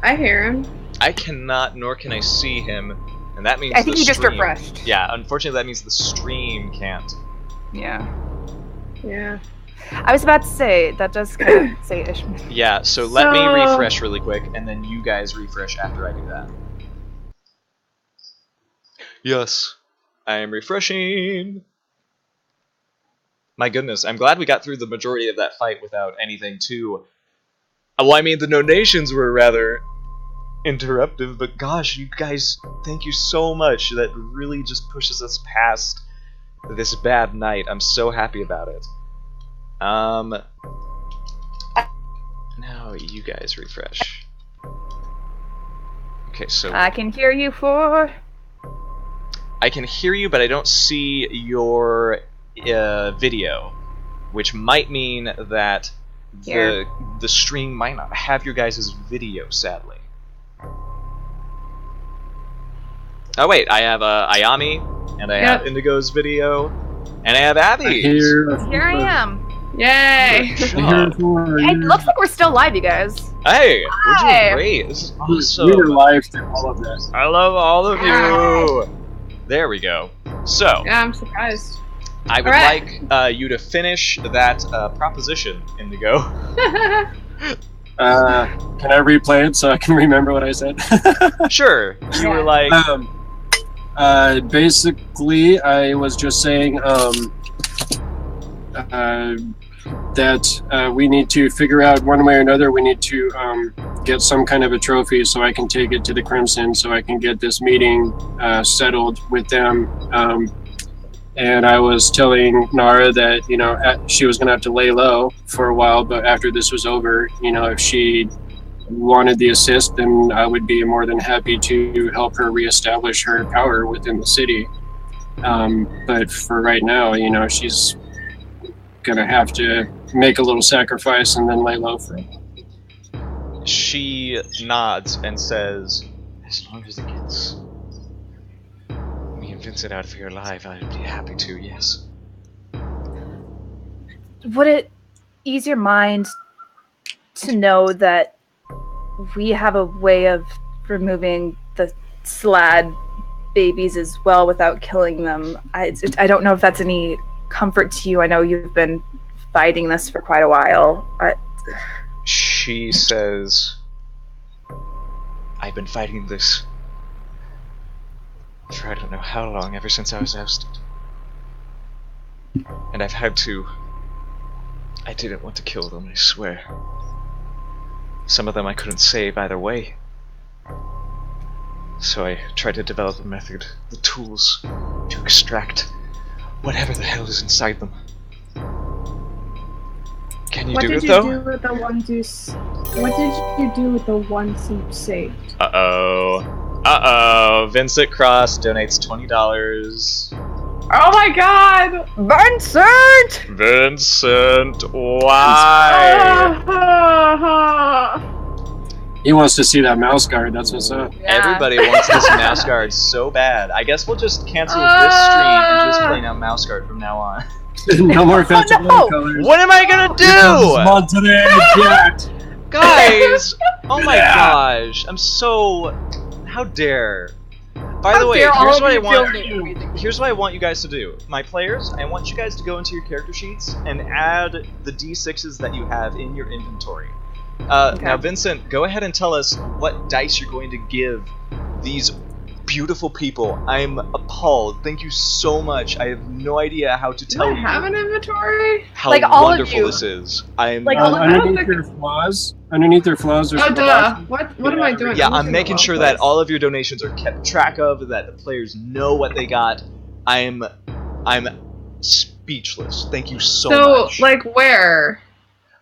I hear him. I cannot, nor can I see him, and that means I think the you just stream- refreshed. Yeah, unfortunately that means the stream can't. Yeah. Yeah. I was about to say, that does kind of say ish. Yeah, so let me refresh really quick, and then you guys refresh after I do that. Yes, I am refreshing. My goodness, I'm glad we got through the majority of that fight without anything too... Well, I mean, the donations were rather interruptive, but gosh, you guys, thank you so much. That really just pushes us past this bad night. I'm so happy about it. Now you guys refresh. Okay, so... I can hear you for... I can hear you, but I don't see your video, which might mean that the stream might not have your guys' video, sadly. Oh wait, I have Ayami, and I have Indigo's video, and I have Abby. Here I am. Yay! It looks like we're still live, you guys. Hey, we're Hi. doing great. This is awesome. We were live through all of this. I love all of you. There we go. So, Yeah, I'm surprised. I would like you to finish that proposition, Indigo. Can I replay it so I can remember what I said? Sure. You were like... basically, I was just saying that we need to figure out one way or another. We need to get some kind of a trophy so I can take it to the Crimson, so I can get this meeting settled with them. And I was telling Nara that, you know, she was going to have to lay low for a while, but after this was over, you know, if she wanted the assist, then I would be more than happy to help her reestablish her power within the city. But for right now, you know, she's going to have to make a little sacrifice and then lay low for it. She nods and says, as long as it gets me and Vincent out of here alive, I'd be happy to, yes. Would it ease your mind to know that we have a way of removing the Slad babies as well without killing them? I don't know if that's any comfort to you. I know you've been fighting this for quite a while. She says, I've been fighting this for I don't know how long, ever since I was ousted. And I've had to... I didn't want to kill them, I swear. Some of them I couldn't save either way. So I tried to develop a method, the tools, to extract whatever the hell is inside them. Can you do it though? What did you do with the ones you saved? Uh-oh. Vincent Cross donates $20. Oh my god! Vincent, why? He wants to see that mouse guard, that's what's up. Yeah. Everybody wants this mouse guard so bad. I guess we'll just cancel this stream and just play now mouse guard from now on. No more fancy colors. What am I gonna do? Guys! Oh my gosh, I'm so... How dare. By the way, here's what I want you guys to do. My players, I want you guys to go into your character sheets and add the D6s that you have in your inventory. Now, Vincent, go ahead and tell us what dice you're going to give these beautiful people. I'm appalled. Thank you so much. I have no idea how to tell you. Do I have an inventory? How Like all of wonderful you. this is. I'm Like underneath their flaws, there's Oh duh! What am I doing? yeah, I'm making sure that all of your donations are kept track of, that the players know what they got. I'm speechless. Thank you so much. So, like, where?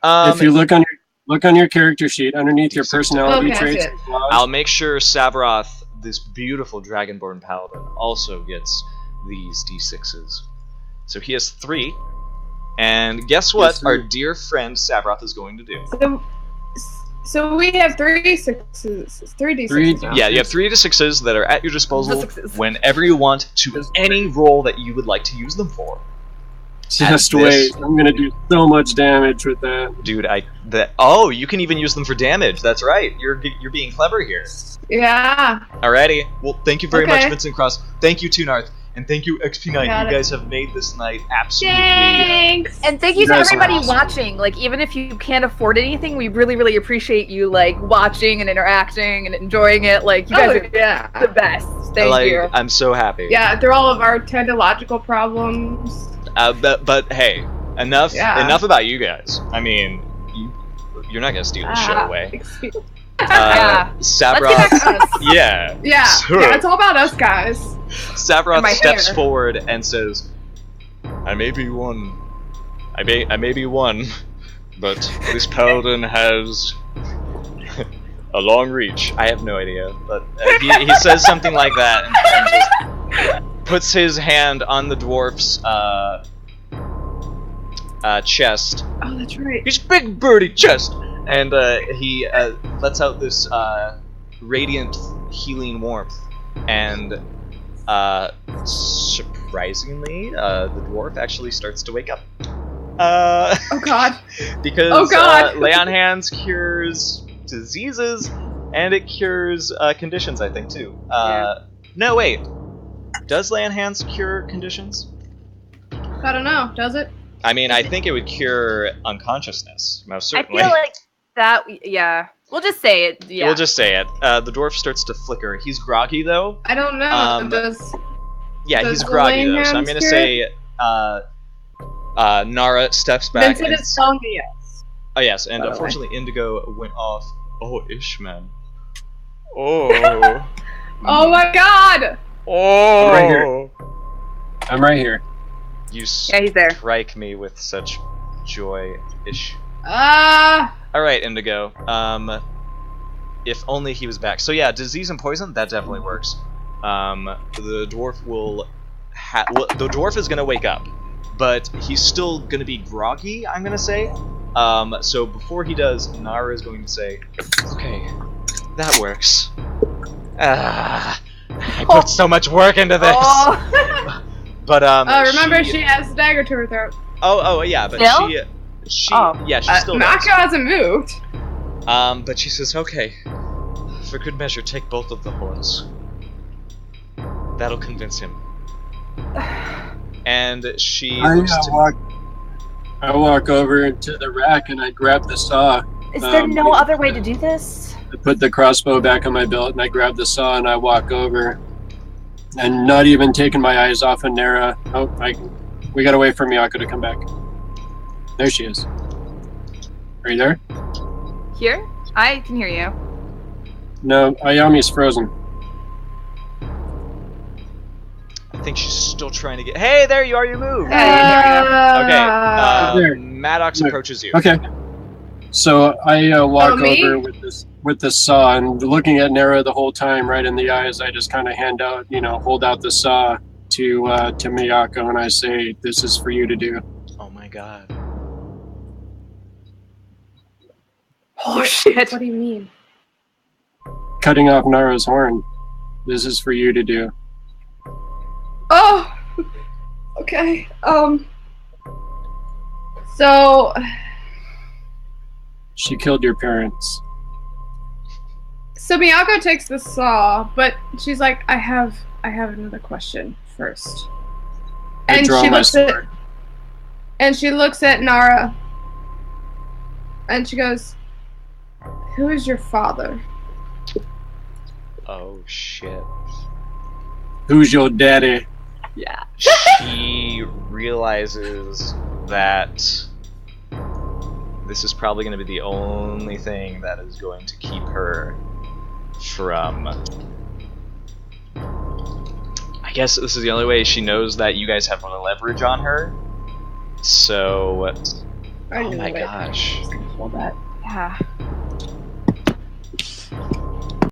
If you look on your character sheet underneath your personality Okay, traits I see and flaws, I'll make sure Savroth, this beautiful Dragonborn Paladin, also gets these D6s. So he has 3. And guess what Yes, our dear friend Savroth is going to do? So we have 3 sixes, 3d6s now. Yeah, you have 3 D6s that are at your disposal The 6s. whenever you want to any role that you would like to use them for. just And this- wait. I'm gonna do so much damage with that. Dude, oh, you can even use them for damage. That's right. You're being clever here. Yeah. Alrighty. Well, thank you very much, Okay. Vincent Cross. Thank you, Tunarth. And thank you, XP9. Got You it. guys have made this night absolutely... Thanks. And thank you You to guys are everybody awesome. watching. Like, even if you can't afford anything, we really, really appreciate you, like, watching and interacting and enjoying it. Like, you guys are yeah. the best. Thank you. I'm so happy. Yeah, through all of our technological problems. But hey, enough about you guys. I mean, you're not gonna steal the show away. Yeah. Savroth, Let's get back to us. yeah. Yeah, Sure. yeah, it's all about us guys. Savroth my steps hair. forward and says, I may be one, but this paladin has a long reach. I have no idea, but he says something like that and just puts his hand on the dwarf's chest. Oh, that's right. His big birdie chest! And he lets out this radiant healing warmth. And surprisingly, the dwarf actually starts to wake up. Oh god. Because God. Lay on Hands cures diseases, and it cures conditions, I think, too. No, wait. Does Lay on Hands cure conditions? I don't know. Does it? I mean, I think it would cure unconsciousness, most I certainly. feel like that, yeah. We'll just say it, yeah. We'll just say it. The dwarf starts to flicker. He's groggy, though. I don't know. Yeah, Does he's the groggy, laying though, so I'm hands gonna cure say Nara steps back. Vincent is telling me yes. Oh, yes, and by the way. unfortunately Indigo went off. Oh, Ishman. Oh. Oh my god! Oh. Right here. I'm right here. You Yeah, he's there. strike me with such joy, Ish. Alright, Indigo. If only he was back. So yeah, disease and poison, that definitely works. The dwarf will the dwarf is gonna wake up, but he's still gonna be groggy, I'm gonna say. So before he does, Nara is going to say, okay, that works. I put so much work into this. Oh. But remember she has a dagger to her throat. Oh yeah, but Still? she Oh. yeah, she still does. Mako hasn't moved. But she says, okay, for good measure, take both of the horns. That'll convince him. And she looks to... I walk over to the rack and I grab the saw. Is there no other way to do this? I put the crossbow back on my belt and I grab the saw and I walk over. And not even taking my eyes off of Nara. Oh, we gotta wait for Miyako to come back. There she is. Are you there? Here? I can hear you. No, Ayami's frozen. I think she's still trying to get. Hey, there you are. You moved. Uh, Okay. Maddox approaches you. Okay. So I walk me? over with the saw and looking at Nara the whole time, right in the eyes. I just kind of hold out the saw to Miyako and I say, "This is for you to do." Oh my god. Oh shit. What do you mean? Cutting off Nara's horn. This is for you to do. Oh, okay. So She killed your parents. Miyako takes the saw, but she's like, I have another question first. I And draw she my looks at sword. and she looks at Nara and she goes, "Who is your father?" Oh shit. Who's your daddy? Yeah. She realizes that this is probably going to be the only thing that is going to keep her from... I guess this is the only way she knows that you guys have more leverage on her. So... I Oh knew my it. gosh. I was gonna hold that. Yeah.